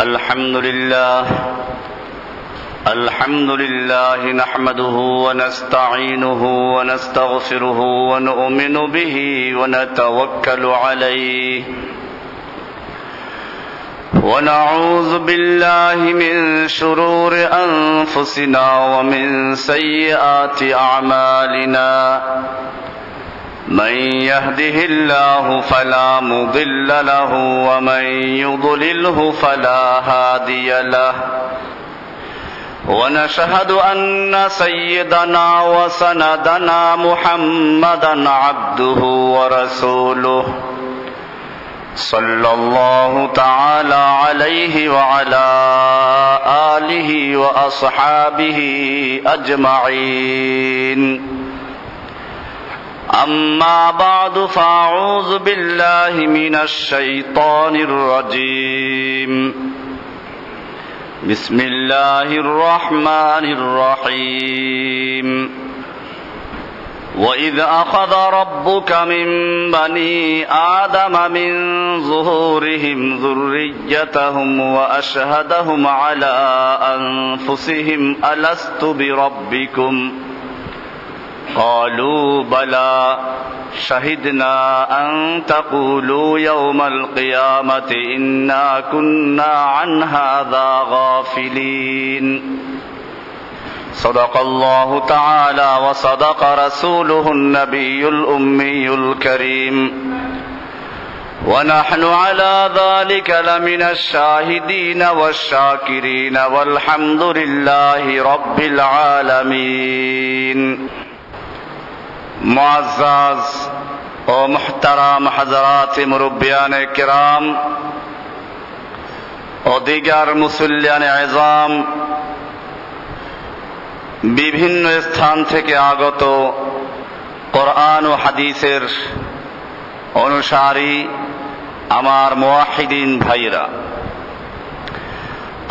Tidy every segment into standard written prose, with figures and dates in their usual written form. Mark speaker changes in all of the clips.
Speaker 1: الحمد لله نحمده ونستعينه ونستغفره ونؤمن به ونتوكل عليه ونعوذ بالله من شرور أنفسنا ومن سيئات أعمالنا من يهده الله فلا مضل له ومن يضلله فلا هادي له ونشهد أن سيدنا وسندنا محمدا عبده ورسوله صلى الله تعالى عليه وعلى آله وأصحابه أجمعين أما بعد فأعوذ بالله من الشيطان الرجيم بسم الله الرحمن الرحيم وإذ أخذ ربك من بني آدم من ظهورهم ذريتهم وأشهدهم على أنفسهم ألست بربكم قالوا بلى شهدنا أن تقولوا يوم القيامة إنا كنا عن هذا غافلين صدق الله تعالى وصدق رسوله النبي الأمي الكريم ونحن على ذلك لمن الشاهدين والشاكرين والحمد لله رب العالمين মুআজ্জাজ ও মুহতারাম হযরত মুরব্বিয়ান কিরাম ও দিগার মুসল্লিয়ান আযম, বিভিন্ন স্থান থেকে আগত কোরআন ও হাদিসের অনুসারী আমার মুওয়াহিদিন ভাইরা,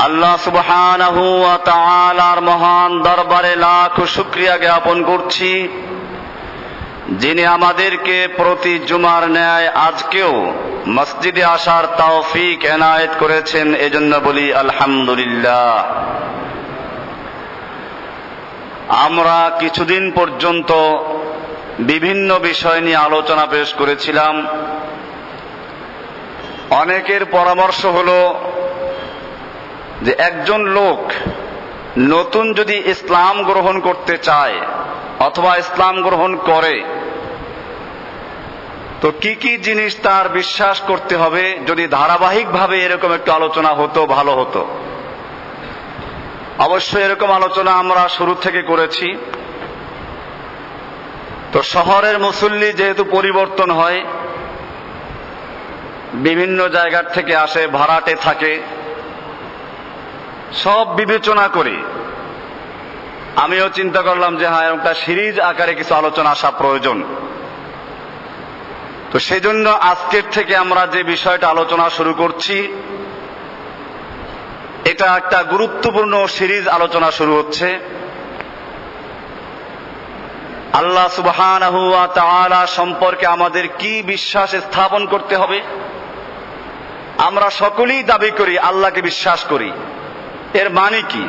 Speaker 1: আল্লাহ সুবহানাহু ওয়া তাআলার মহান দরবারে লাখ শুকরিয়া জ্ঞাপন করছি, যিনি আমাদেরকে প্রতি জুমার ন্যায় আজকেও মসজিদে আসার তৌফিক এনায়েত করেছেন। এজন্য বলি আলহামদুলিল্লাহ। আমরা কিছুদিন পর্যন্ত বিভিন্ন বিষয় নিয়ে আলোচনা পেশ করেছিলাম। অনেকের পরামর্শ হলো যে একজন লোক নতুন যদি ইসলাম গ্রহণ করতে চায় অথবা ইসলাম গ্রহণ করে তো কি কি জিনিস তার বিশ্বাস করতে হবে। যদি ধারাবাহিকভাবে এরকম একটু আলোচনা হতো ভালো হতো। অবশ্যই এরকম আলোচনা আমরা শুরু থেকে করেছি। তো শহরের মুসল্লি যেহেতু পরিবর্তন হয়, বিভিন্ন জায়গার থেকে আসে, ভাড়াটে থাকে, সব বিবেচনা করে আমিও চিন্তা করলাম যে হ্যাঁ, একটা সিরিজ আকারে কিছু আলোচনা আসা প্রয়োজন। তো সেজন্য আজকের থেকে আমরা যে বিষয়টা আলোচনা শুরু করছি, এটা একটা গুরুত্বপূর্ণ সিরিজ আলোচনা শুরু হচ্ছে। আল্লাহ সুবহানাহু ওয়া তাআলা সম্পর্কে আমাদের কি বিশ্বাস স্থাপন করতে হবে। আমরা সকলেই দাবি করি আল্লাহকে বিশ্বাস করি, এর মানে কি?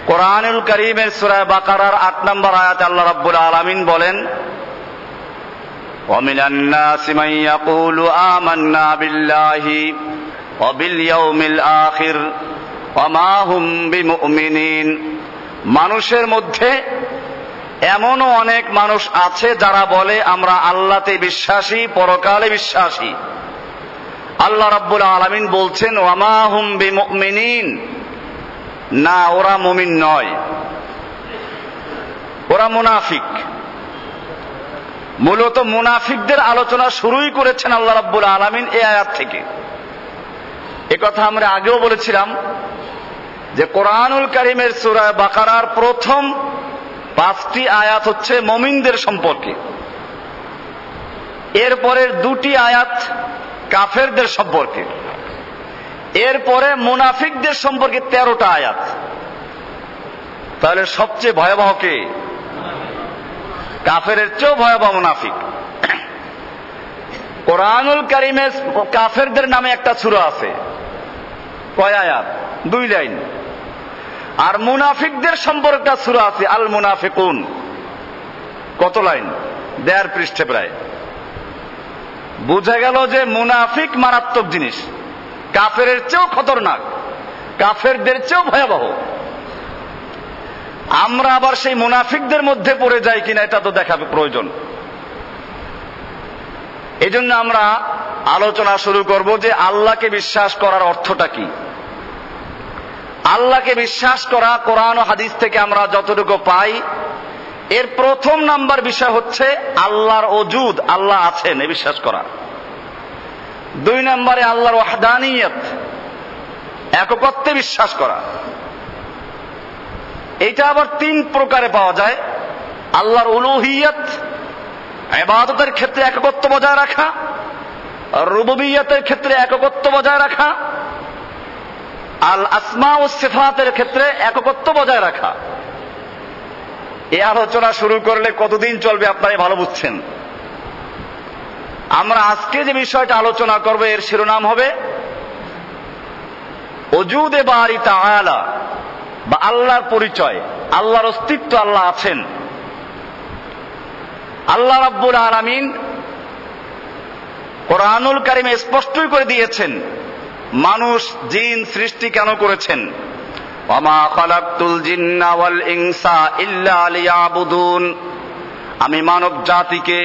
Speaker 1: কোরআনুল কারীমের সূরা বাকারার ৮ নম্বর আয়াতে আল্লাহ রাব্বুল আলামিন বলেন, ওয়ামিনান নাসি মান ইয়াকুলু আমান্না বিল্লাহি ওয়া বিল ইয়াউমিল আখির ওয়া মা হুম বিমুমিনিন। মানুষের মধ্যে এমনও অনেক মানুষ আছে যারা বলে আমরা আল্লাহতে বিশ্বাসী, পরকালে বিশ্বাসী। আল্লাহ রাব্বুল আলামিন বলছেন ওয়া মা হুম বিমুমিনিন, না ওরা মুমিন নয়, ওরা মুনাফিক। মূলত মুনাফিকদের আলোচনা শুরুই করেছেন আল্লাহ রাব্বুল আলামিন এই আয়াত থেকে। একথা আমরা আগেও বলেছিলাম যে কোরআনুল কারীমের সূরা বাকারার প্রথম 5টি আয়াত হচ্ছে মুমিনদের সম্পর্কে, এরপরের 2টি আয়াত কাফেরদের সম্পর্কে, এরপরে মুনাফিকদের সম্পর্কে 13টা আয়াত। তাহলে সবচেয়ে ভয়াবহ কে? কাফেরের চেয়েও ভয়াবহ মুনাফিক। কোরআনুল কারীমে কাফেরদের নামে একটা সূরা আছে, কয় আয়াত? 2 লাইন। আর মুনাফিকদের সম্পর্কে সূরা আছে আল মুনাফিকুন, কত লাইন? 1.5 পৃষ্ঠা প্রায়। বোঝা গেল যে মুনাফিক মারাত্মক জিনিস, কাফেরের চেয়েও খতরনাক, কাফেরদের চেয়েও ভয়াবহ। আমরা আবার সেই মুনাফিকদের মধ্যে পড়ে যাই কিনা এটা তো দেখা প্রয়োজন। এই জন্য আমরা আলোচনা শুরু করব যে আল্লাহকে বিশ্বাস করার অর্থটা কি। আল্লাহকে বিশ্বাস করা কোরআন ও হাদিস থেকে আমরা যতটুকু পাই, এর প্রথম নাম্বার বিষয় হচ্ছে আল্লাহর ওজুদ, আল্লাহ আছেন এ বিশ্বাস করা। 2 নম্বরে আল্লাহর ওয়াহদানিয়ত, একত্বে বিশ্বাস করা। এটা আবার 3 প্রকারে পাওয়া যায়। আল্লাহর উলুহিয়ত, ইবাদতের ক্ষেত্রে একত্ব বজায় রাখা, রুবুবিয়তের ক্ষেত্রে একত্ব বজায় রাখা, আল আসমা ও সিফাতের ক্ষেত্রে একত্ব বজায় রাখা। এই আলোচনা শুরু করলে কতদিন চলবে আপনারা ভালো বুঝছেন। আমরা আজকে যে বিষয়টা আলোচনা করব এর শিরোনাম হবে ওজুদে বারি তাআলা, বা আল্লাহর পরিচয়, আল্লাহর অস্তিত্ব, আল্লাহ আছেন। আল্লাহ রাব্বুল আলামিন কোরআনুল কারীমে স্পষ্টই করে দিয়েছেন মানুষ জিন সৃষ্টি কেন করেছেন। ওয়ামা খালাকতুল জিন্না ওয়াল ইনসা ইল্লা লিয়াবুদুন, আমি মানব জাতিকে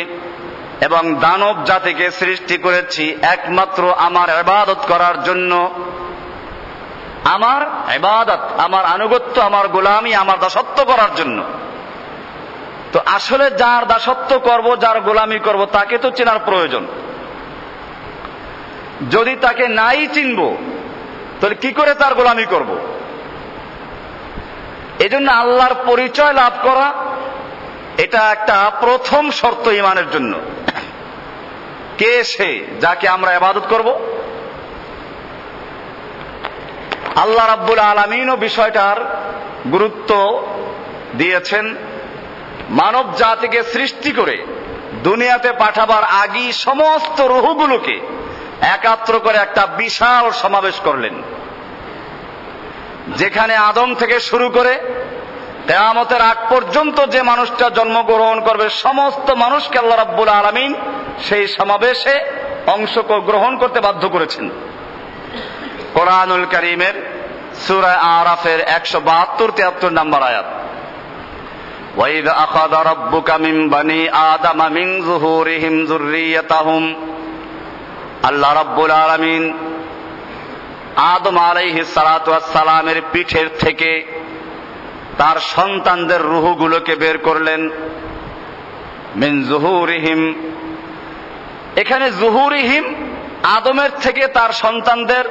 Speaker 1: এবং দানব জাতিকে সৃষ্টি করেছি একমাত্র আমার ইবাদত করার জন্য। আমার ইবাদত, আমার আনুগত্য, আমার গোলামি, আমার দাসত্ব করার জন্য। তো আসলে যার দাসত্ব করব, যার গোলামি করব, তাকে তো চেনার প্রয়োজন। যদি তাকে নাই চিনব তাহলে কি করে তার গোলামি করব? এজন্য আল্লাহর পরিচয় লাভ করা এটা একটা প্রথম শর্ত ঈমানের জন্য। কে সে যাকে আমরা ইবাদত করব? আল্লাহ রাব্বুল আলামিনও বিষয়টার গুরুত্ব দিয়েছেন। মানব জাতিকে সৃষ্টি করে দুনিয়াতে পাঠাবার আগেই সমস্ত রূহগুলোকে একাত্র করে একটা বিশাল সমাবেশ করলেন, যেখানে আদম থেকে শুরু করে কিয়ামতের আগ পর্যন্ত যে মানুষটা জন্মগ্রহণ করবে সমস্ত মানুষকে আল্লাহ রাব্বুল আলামিন সেই সমাবেশে অংশগ্রহণ করতে বাধ্য করেছেন। কোরআনুল কারীমের সূরা আরাফের 172-73 নম্বর আয়াত, ওয়াইদ আখাযা রাব্বুকা মিন বানি আদামা মিন যুহুরিহিম যুররিয়াতাহুম, আল্লাহ রাব্বুল আলামিন আদম আলাইহিস সালাতু ওয়াস সালামের পিঠের থেকে তার সন্তানদের রূহগুলোকে বের করলেন। মিন যুহুরিহিম, এখানে যুহুরিহিম আদমের থেকে তার সন্তানদের,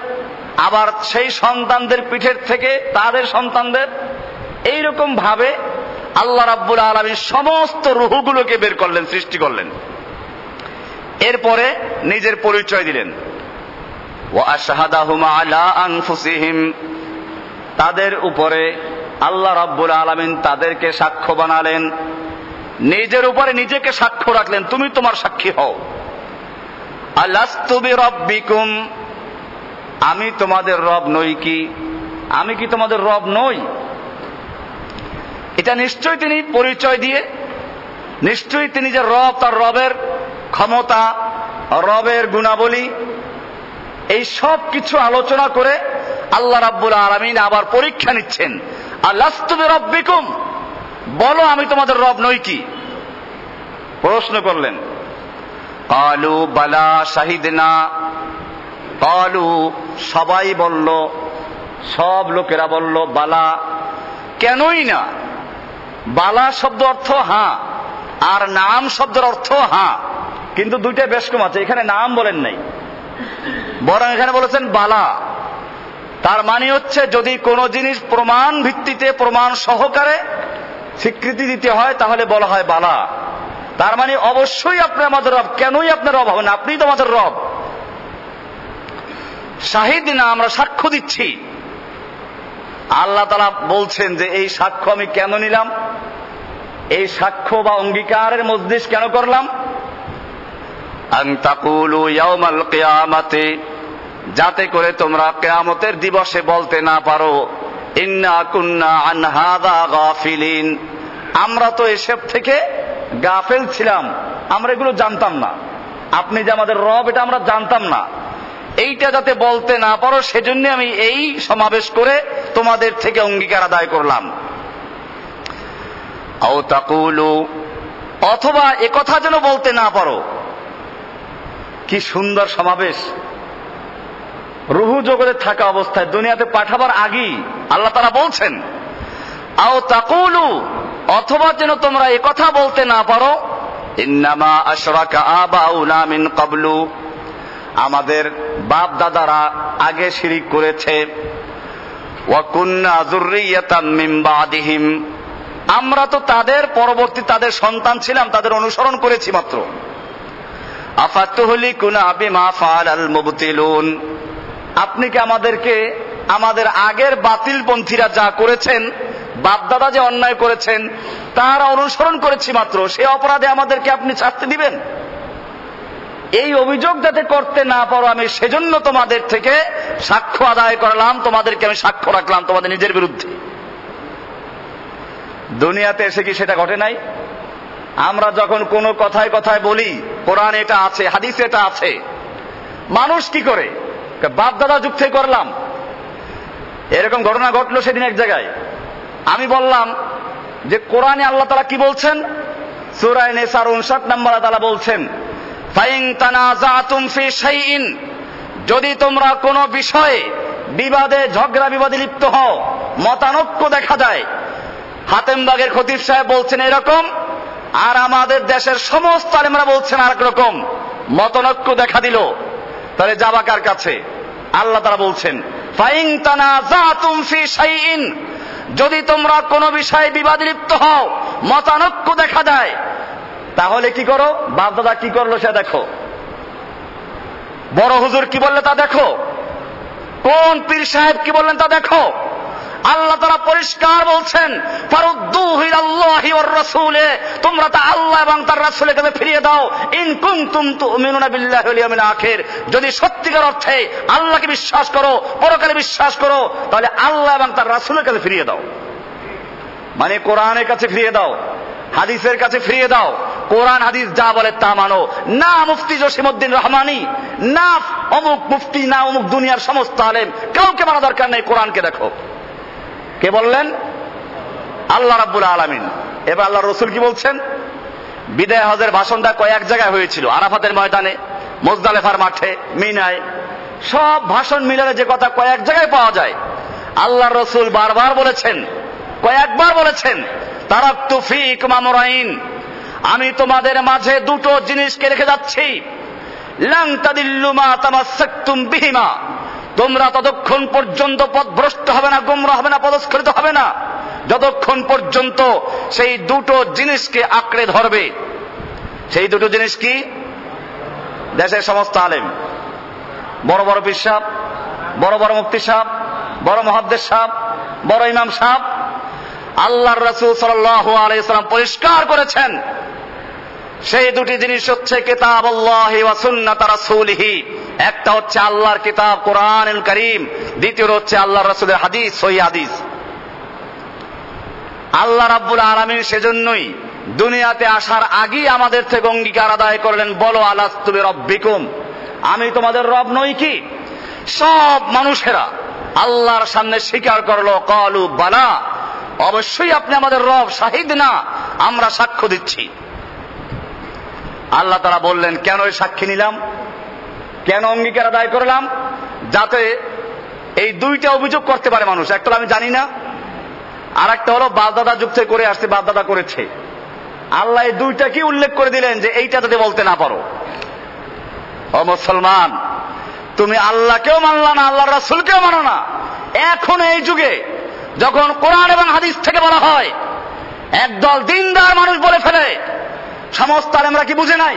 Speaker 1: আবার সেই সন্তানদের পিঠের থেকে তাদের সন্তানদের, এইরকম ভাবে আল্লাহ রাব্বুল আলামিন সমস্ত রূহগুলোকে বের করলেন, সৃষ্টি করলেন। এরপরে নিজের পরিচয় দিলেন। ওয়া আশহাদাহুম আলা আনফুসিহিম, তাদের উপরে আল্লাহ রাব্বুল আলামিন তাদেরকে সাক্ষ্য বানালেন, নিজের উপরে নিজেকে সাক্ষ্য রাখলেন, তুমি তোমার সাক্ষী হও। আলাস্তু বিরাব্বিকুম, আমি তোমাদের রব নই কি? আমি কি তোমাদের রব নই? এটা নিশ্চয়ই তিনি পরিচয় দিয়ে, নিশ্চয়ই তিনি যে রব, তার রবের ক্ষমতা, রবের গুণাবলী, এই সব কিছু আলোচনা করে আল্লাহ রাব্বুল আলামিন আবার পরীক্ষা নিচ্ছেন। আলাস্তু বিরাব্বিকুম, বলো আমি তোমাদের রব নই কি? প্রশ্ন করলেন। ক্বালু বালা শাহিদনা, ক্বালু সবাই বলল, সব লোকেরা বলল বালা, কেনই না। বালা শব্দ অর্থ হ্যাঁ, আর নাম শব্দের অর্থ হ্যাঁ, কিন্তু দুইটা বেশ কম আছে। এখানে নাম বলেন নাই, বরং এখানে বলেছেন বালা। তার মানে হচ্ছে যদি কোনো জিনিস প্রমাণ ভিত্তিতে, প্রমাণ সহকারে স্বীকৃতি দিতে হয় তাহলে বলা হয় বালা। তার মানে অবশ্যই আপনি আমাদের রব। কেনই আপনার রব হবেন? আপনিই তো আমাদের রব। শাহিদ না, আমরা সাক্ষ্য দিচ্ছি। আল্লাহ তাআলা বলছেন যে এই সাক্ষ্য আমি কেন নিলাম, এই সাক্ষ্য বা অঙ্গীকারের মজলিস কেন করলাম? আন তাকুলু ইয়াউমাল কিয়ামাতি যাতে করে তোমরা কিয়ামতের দিবসে বলতে না পারো ইন্না কুন্না আন হাযা গাফিলিন, আমরা তো এসব থেকে গাফেল ছিলাম, আমরা এগুলো জানতাম না। আপনি যে আমাদের রব এটা আমরা জানতাম না, এইটা যাতে বলতে না পারো সেজন্য আমি এই সমাবেশ করে তোমাদের থেকে অঙ্গীকার আদায় করলাম। আও তাকুলু, অথবা একথা যেন বলতে না পারো। কি সুন্দর সমাবেশ! রুহু জগতে থাকা অবস্থায়, দুনিয়াতে পাঠাবার আগেই আল্লাহ তাআলা বলছেন আও তাকুলু, অথবা যেন তোমরা একথা বলতে না পারো ইন্নামা আশরাকা আবাউনা মিন ক্বাবলু, আমাদের বাপ দাদারা আগে শিরিক করেছে। ওয়া কুন্না যুররিয়াতাম মিন বাদিহিম, আমরা তো তাদের পরবর্তী তাদের সন্তান ছিলাম, তাদের অনুসরণ করেছি মাত্র। আফাতুহলিকুনা বিমা ফাআলাল মুবতিলুন, আপনি কি আমাদেরকে আমাদের আগের বাতিলপন্থীরা যা করেছেন, বাপদাদা যে অন্যায় করেছেন তারা অনুসরণ করেছি মাত্র, সে অপরাধে আমাদেরকে আপনি শাস্তি দিবেন? এই অভিযোগ যাতে করতে না পারো আমি সেজন্য তোমাদের থেকে সাক্ষ্য আদায় করলাম, তোমাদেরকে আমি সাক্ষ্য রাখলাম তোমাদের নিজের বিরুদ্ধে। দুনিয়াতে এসে কি সেটা ঘটে নাই? আমরা যখন কোনো কথায় কথায় বলি কোরআনে এটা আছে, হাদিসে এটা আছে, মানুষ কি করে বাপ দাদা যুগ থেকে করলাম। এরকম ঘটনা ঘটলো সেদিন এক জায়গায়। আমি বললাম যে কোরআনে আল্লাহ তাআলা কি বলছেন, সূরা নিসার 59 নম্বর তাআলা বলছেন ফাইন তানাজাতুম ফি শাইইন, যদি তোমরা কোনো বিষয়ে বিবাদে ঝগড়া বিবাদে লিপ্ত হও, মতানৈক্য দেখা যায়। হাতেমবাগের খতিব সাহেব বলছেন এরকম, আর আমাদের দেশের সমস্ত আলেমরা বলছেন আর এক রকম, মতানৈক্য দেখা দিল, তাহলে যাবা কার কাছে? আল্লাহ তাআলা বলছেন ফাইন তানাজাতুম ফি শাইইন, যদি তোমরা কোনো বিষয়ে বিবাদে লিপ্ত হও, মতানৈক্য দেখা দেয়, তাহলে কি করো? বাপ দাদা কি করলো সে দেখো, বড় হুজুর কি বললে তা দেখো, কোন পীর সাহেব কি বললেন তা দেখো। আল্লাহ তাআলা পরিষ্কার বলছেন ফারুদ্দুহু ইলাল্লাহি ওয়ার রাসূলে, তোমরা তা আল্লাহ এবং তার রাসূলের কাছে ফিরিয়ে দাও। ইন কুনতুম তুমিনুনা বিল্লাহি ওয়াল ইয়াউমিল আখির, যদি সত্যিকার অর্থে আল্লাহকে বিশ্বাস করো, পরকালে বিশ্বাস করো, তাহলে আল্লাহ এবং তার রাসূলের কাছে ফিরিয়ে দাও। মানে কোরআনের কাছে ফিরিয়ে দাও, হাদিসের কাছে ফিরিয়ে দাও। কোরআন হাদিস যা বলে তা মানো, না মুফতি জসিমউদ্দিন রহমানি, না অমুক মুফতি, না অমুক দুনিয়ার সমস্ত আলেম, কাউকে মানা দরকার নেই, কোরআনকে দেখো। কে বললেন? আল্লাহ রাব্বুল আলামিন। এবার আল্লাহ রসুল কি বলছেন? বিদায় হজের ভাষণটা কয়েক জায়গায় হয়েছিল, আরাফাতের ময়দানে, মুজদালিফার মাঠে, মিনায়, সব ভাষণ মিলালে যে কথা কয়েক জায়গায় পাওয়া যায়। আল্লাহ রসুল বারবার বলেছেন, কয়েকবার বলেছেন তারাকতু ফীকুম আমরাইন, আমি তোমাদের মাঝে দুটো জিনিসকে রেখে যাচ্ছি, লান তাদিল্লু মা তামাসসাকতুম বিহিমা, তোমরা ততক্ষণ পর্যন্ত পথভ্রষ্ট হবে না, গোমরাহ হবে না, পদস্খলিত হবে না, যতক্ষণ পর্যন্ত সেই দুটো জিনিসকে আঁকড়ে ধরবে। সেই দুটো জিনিস কি? দেশের সমস্ত আলেম, বড় বড় পীর সাহেব, বড় বড় মুফতি সাহেব, বড় মুহাদ্দিস সাহেব, বড় ইমাম সাহেব, আল্লাহর রাসূল সাল্লাল্লাহু আলাইহি ওয়াসাল্লাম পরিষ্কার করেছেন সেই দুটি জিনিস হচ্ছে কিতাবুল্লাহি ওয়া সুন্নাত রাসূলিহি, একটা হচ্ছে আল্লাহর কিতাব কোরআনুল কারীম, দ্বিতীয় হচ্ছে আল্লাহর রাসূলের হাদিস, সহিহ হাদিস। আল্লাহ রাব্বুল আলামিন সেজন্যই দুনিয়াতে আসার আগেই আমাদের থেকে অঙ্গীকার আদায় করলেন, বলো আলাস্তু বিরাব্বিকুম, আমি তোমাদের রব নই কি? সব মানুষেরা আল্লাহর সামনে স্বীকার করলো, ক্বালু বালা, অবশ্যই আপনি আমাদের রব, শাহিদ না, আমরা সাক্ষ্য দিচ্ছি। আল্লাহ তাআলা বললেন কেন এই সাক্ষী নিলাম, কেন অঙ্গীকার আদায় করলাম? যাতে এই দুইটা অভিযোগ করতে পারে মানুষ, একটা হলো আমি জানি না, আর একটা হলো বাপদাদা যুগ থেকে করে আসছে, বাপদাদা করেছে। আল্লাহ এই দুইটা কি উল্লেখ করে দিলেন যে এইটা যদি বলতে না পারো। ও মুসলমান, তুমি আল্লাহকেও মানলা না, আল্লাহর রাসূলকেও মানো না। এখন এই যুগে যখন কোরআন এবং হাদিস থেকে বলা হয়, একদল দিনদার মানুষ বলে ফেলে সমস্ত আলেমরা কি বুঝে নাই,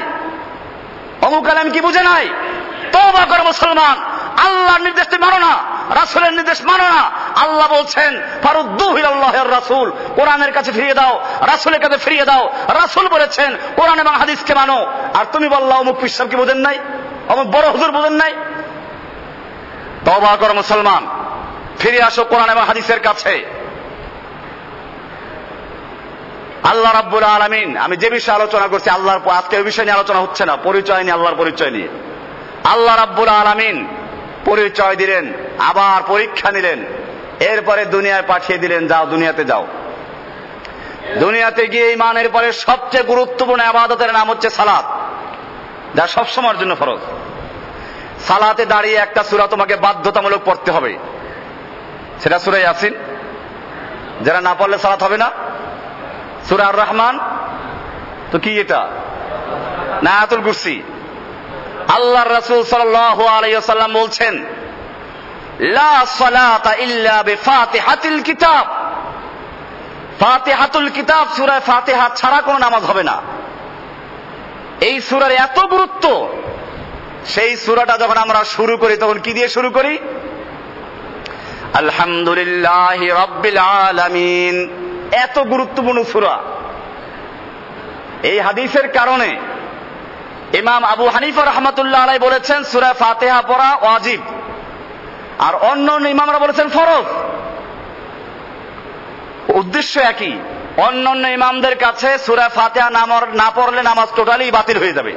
Speaker 1: অমুক আলেম কি বুঝে নাই? তওবা করো মুসলমান, আল্লাহর নির্দেশ তুমি মানো না, রাসূলের নির্দেশ মানো না। আল্লাহ বলছেন ফারুদ্দুহু ইলাল্লাহি ওয়ার রাসূল, কোরআনের কাছে ফিরিয়ে দাও, রাসূলের কাছে ফিরিয়ে দাও। রাসূল বলেছেন কোরআন এবং হাদিসকে মানো, আর তুমি বললা অমুক পীর সাহেব কি বোঝেন নাই, অমুক বড় হুজুর বোঝেন নাই। তওবা কর মুসলমান, ফিরে আসো কোরআন এবং হাদিসের কাছে। আল্লাহ রাব্বুল আলামিন, আমি যে বিষয়ে আলোচনা করছি আল্লাহর, আজকে ওই বিষয় নিয়ে আলোচনা হচ্ছে না, পরিচয় নিয়ে, আল্লাহর পরিচয় নিয়ে। আল্লাহ রাব্বুল আলামিন পরিচয় দিলেন, আবার পরীক্ষা নিলেন, এরপরে দুনিয়ায় পাঠিয়ে দিলেন, যাও দুনিয়াতে যাও। দুনিয়াতে গিয়ে ঈমানের পরে সবচেয়ে গুরুত্বপূর্ণ ইবাদতের নাম হচ্ছে সালাত, যা সবসময়ের জন্য ফরজ। সালাতে দাঁড়িয়ে একটা সূরা তোমাকে বাধ্যতামূলক পড়তে হবে, সেটা সূরা ইয়াসিন। যারা না পড়লে সালাত হবে না। সূরা আর রহমান তো কি এটা না আয়াতুল কুরসি। আল্লাহর রাসূল সাল্লাল্লাহু আলাইহি ওয়াসাল্লাম বলছেন, লা সালাতা ইল্লা বিফাতিহাতিল কিতাব। ফাতিহাতুল কিতাব, সূরা ফাতিহা ছাড়া কোনো নামাজ হবে না। এই সূরার এত গুরুত্ব, সেই সূরাটা যখন আমরা শুরু করি তখন কি দিয়ে শুরু করি? আলহামদুলিল্লাহি রাব্বিল আলামিন। এত গুরুত্বপূর্ণ সূরা। এই হাদিসের কারণে ইমাম আবু হানিফা রাহমাতুল্লাহ আলাইহি বলেছেন সূরা ফাতিহা পড়া ওয়াজিব, আর অন্য ইমামরা বলেছেন ফরজ। উদ্দেশ্য একই। অন্যান্য ইমামদের কাছে সূরা ফাতিহা না পড়লে নামাজ টোটালি বাতিল হয়ে যাবে।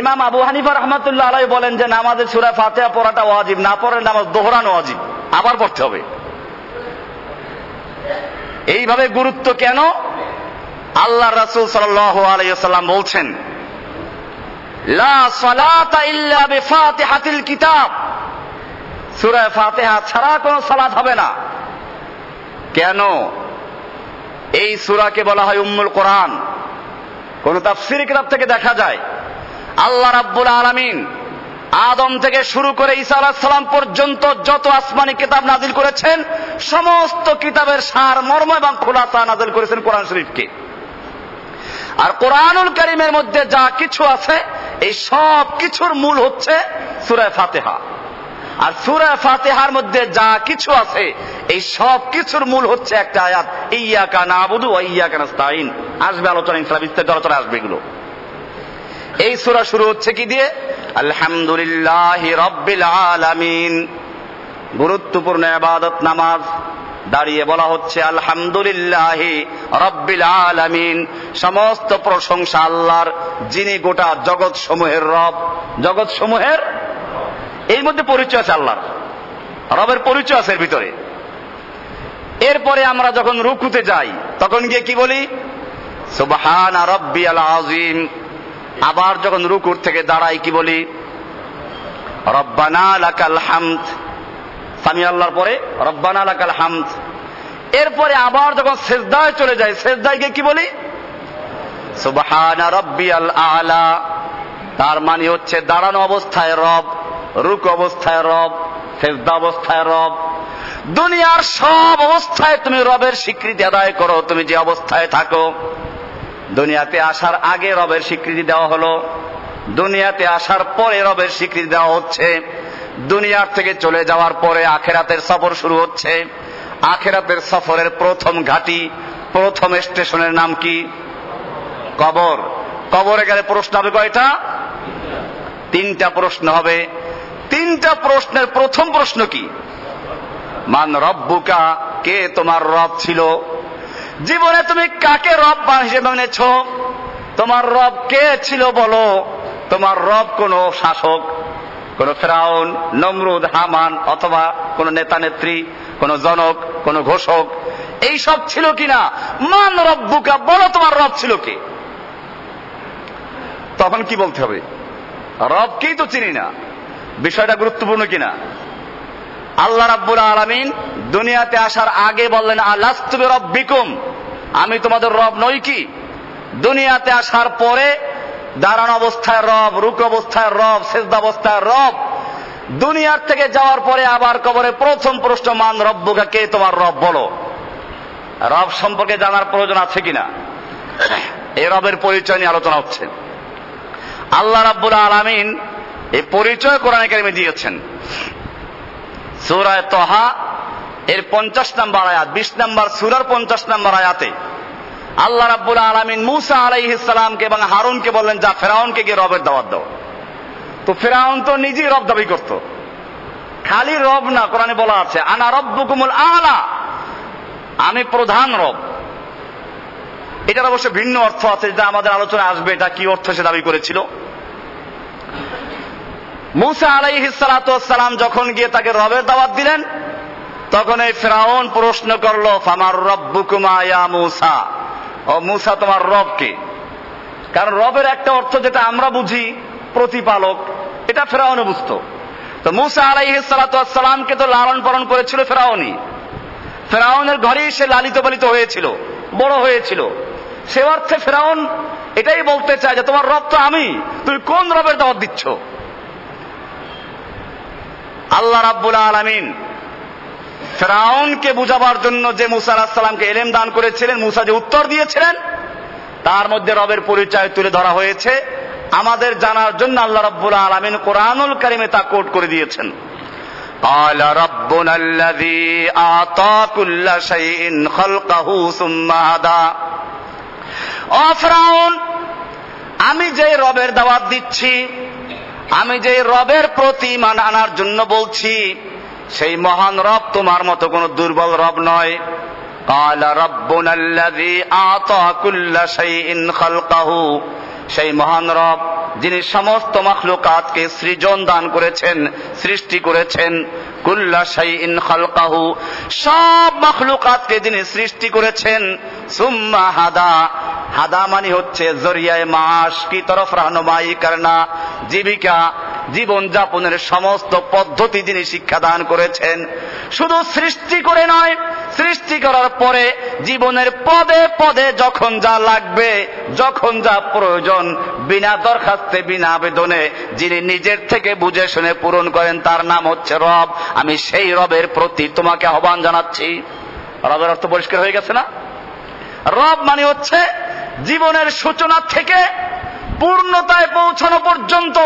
Speaker 1: ইমাম আবু হানিফা রাহমাতুল্লাহ আলাইহি বলেন যে নামাজে সূরা ফাতিহা পড়াটা ওয়াজিব, না পড়লে নামাজ দোহরানো ওয়াজিব, আবার পড়তে হবে। এইভাবে গুরুত্ব কেন? আল্লাহর রাসূল সাল্লাল্লাহু আলাইহি ওয়াসাল্লাম বলছেন, লা সালাতা ইল্লা বিফাতিহাতিল কিতাব। সূরা ফাতিহা ছাড়া কোনো সালাত হবে না। কেন? এই সূরাকে বলা হয় উম্মুল কোরআন। কোন তাফসীর কিতাব থেকে দেখা যায় আল্লাহ রাব্বুল আলামিন আদম থেকে শুরু করে ঈসা আলাইহিস সালাম পর্যন্ত যত আসমানি কিতাব নাজিল করেছেন, সমস্ত কিতাবের সার মর্ম এবং খুলাসা নাজিল করেছেন কোরআন শরীফকে। আর কোরআনুল কারীমের মধ্যে যা কিছু আছে, এই সব কিছুর মূল হচ্ছে সূরা ফাতিহা। আর সূরা ফাতিহার মধ্যে যা কিছু আছে, এই সব কিছুর মূল হচ্ছে একটা আয়াত, ইয়্যাকা না'বুদু ওয়া ইয়্যাকা নাস্তাঈন। আসবে আলোচনা, ইনশাআল্লাহ বিস্তারিত আলোচনা আসবে এগুলো। এই সূরা শুরু হচ্ছে কি দিয়ে? আলহামদুলিল্লাহি রাব্বিল আলামিন। গুরুত্বপূর্ণ ইবাদত নামাজ, দাঁড়িয়ে বলা হচ্ছে আলহামদুলিল্লাহি রাব্বিল আলামিন। সমস্ত প্রশংসা আল্লাহর, যিনি গোটা জগৎ সমূহের রব। জগৎ সমূহের এই মধ্যে পরিচয় আছে আল্লাহর, রবের পরিচয় আছে এর ভিতরে। এরপরে আমরা যখন রুকুতে যাই তখন গিয়ে কি বলি? সুবহানা রাব্বিয়াল আযীম। আবার যখন রুকুর থেকে দাঁড়াই কি বলি? রব্বানা লাকাল হামদ। সামি আল্লাহর পরে রব্বানা লাকাল হামদ। এরপরে আবার যখন সিজদায় চলে যাই, সিজদায় গিয়ে কি বলি? সুবহানা রাব্বিয়াল আ'লা। তার মানে হচ্ছে দাঁড়ানো অবস্থায় রব, রুকু অবস্থায় রব, সিজদা অবস্থায় রব। দুনিয়ার সব অবস্থায় তুমি রবের স্বীকৃতি আদায় করো, তুমি যে অবস্থায় থাকো। দুনিয়াতে আসার আগে রবের স্বীকৃতি দেওয়া হলো, দুনিয়াতে আসার পরে রবের স্বীকৃতি দেওয়া হচ্ছে। দুনিয়ার থেকে চলে যাওয়ার পরে আখিরাতের সফর শুরু হচ্ছে। আখিরাতের সফরের প্রথম ঘাঁটি, প্রথম স্টেশনের নাম কি? কবর। কবরে গেলে প্রশ্ন হবে কয়টা? তিনটা প্রশ্ন হবে। তিনটা প্রশ্নের প্রথম প্রশ্ন কি? মান রব্বুকা, কে তোমার রব ছিল? জীবনে তুমি কাকে রব হিসেবে মেনেছ? তোমার রব কে ছিল বলো? তোমার রব কোন শাসক, কোন ফেরাউন, নমরুদ, হামান, অথবা কোন নেতা নেত্রী, কোন জনক, কোন ঘোষক, এই সব ছিল কিনা? মান রব্বুকা, বলো তোমার রব ছিল কে? তখন কি বলতে হবে? রবকেই তো চিনি না। বিষয়টা গুরুত্বপূর্ণ কিনা? আল্লাহ রাব্বুল আলামিন দুনিয়াতে আসার আগে বললেন আলাস্তু বিরাব্বিকুম, আমি তোমাদের রব নই কি? দুনিয়াতে আসার পরে দাঁড়ানো অবস্থায় রব, রুকু অবস্থায় রব, সিজদা অবস্থায় রব। দুনিয়ার থেকে যাওয়ার পরে আবার কবরে প্রথম প্রশ্ন, মান রব্বুকা, কে তোমার রব বলো। রব সম্পর্কে জানার প্রয়োজন আছে কিনা? এই রবের পরিচয় নিয়ে আলোচনা হচ্ছে। আল্লাহ রাব্বুল আলামিন এই পরিচয় কোরআনে কারিমে দিয়েছেন। সূরা তাহা এর 50 নম্বর আয়াত, 20 নম্বর সূরার 50 নম্বর আয়াতে আল্লাহ রাব্বুল আলামিন মূসা আলাইহিস সালামকে এবং হারুনকে বললেন, যা ফেরাউনকে গিয়ে রবের দাওয়াত দাও। তো ফেরাউন তো নিজেই রব দাবি করত, খালি রব না, কোরআনে বলা আছে আনা রব্বুকুমুল আলা, আমি প্রধান রব। এটার অবশ্য ভিন্ন অর্থ আছে, যেটা আমাদের আলোচনায় আসবে, এটা কি অর্থ সে দাবি করেছিল। মুসা আলাইহিস সালাতু ওয়াস সালাম যখন গিয়ে তাকে রবের দাওয়াত দিলেন, তখন এই ফিরআউন প্রশ্ন করলো ফামার রব্বুকুমা ইয়া মুসা, ও মুসা তোমার রব কে? কারণ রবের একটা অর্থ যেটা আমরা বুঝি প্রতিপালক, এটা ফিরআউনও বুঝতো। তো মুসা আলাইহিস সালাতু ওয়াস সালামকে তো লালন পালন করেছিল ফিরআউনই, ফিরআউনের ঘরেই সে লালিত পালিত হয়েছিল, বড় হয়েছিল। সে অর্থে ফিরআউন এটাই বলতে চায় যে তোমার রব তো আমি, তুমি কোন রবের দাওয়াত দিচ্ছ? আল্লাহ রাব্বুল আলামিন ফিরআউনকে বুঝাবার জন্য যে মুসা আলাইহিস সালামকে ইলম দান করেছিলেন, মুসা যে উত্তর দিয়েছিলেন, তার মধ্যে রবের পরিচয় তুলে ধরা হয়েছে আমাদের জানার জন্য। আল্লাহ রাব্বুল আলামিন কোরআনুল কারীমে তা কোট করে দিয়েছেন। ক্বালা রাব্বুনাল্লাযী আতা কুল্লা শাইইন খালকাহু সুম্মা হাদা। ও ফিরআউন, আমি যে রবের দাওয়াত দিচ্ছি, আমি যে রবের প্রতি ঈমান আনার জন্য বলছি, সেই মহান রব তোমার মতো কোন দুর্বল রব নয়। ক্বালা রাব্বুনাল্লাযী আতা কুল্লা শাইইন খালকাহু, সেই মহান রব যিনি সমস্ত মাখলুকাতকে সৃজন দান করেছেন, সৃষ্টি করেছেন। কুল্লা শাইইন খালকাহু, সব মাখলুকাতকে যিনি সৃষ্টি করেছেন। সুম্মা হাদা, হাদা মানে হচ্ছে জরিয়ায়ে মাস, কি তরফ রাহনুমাই করনা, জীবিকা জীবন যাপনের সমস্ত পদ্ধতি যিনি শিক্ষা দান করেছেন। শুধু সৃষ্টি করে নয়, সৃষ্টি করার পরে জীবনের পদে পদে যখন যা লাগবে, যখন যা প্রয়োজন, বিনা দরখাস্তে বিনা আবেদনে যিনি নিজের থেকে বুঝে শুনে পূরণ করেন, তার নাম হচ্ছে রব। আমি সেই রবের প্রতি তোমাকে আহ্বান জানাচ্ছি। রবের অর্থ পরিষ্কার হয়ে গেছে না? রব মানে হচ্ছে জীবনের সূচনা থেকে পূর্ণতায় পৌঁছানো পর্যন্ত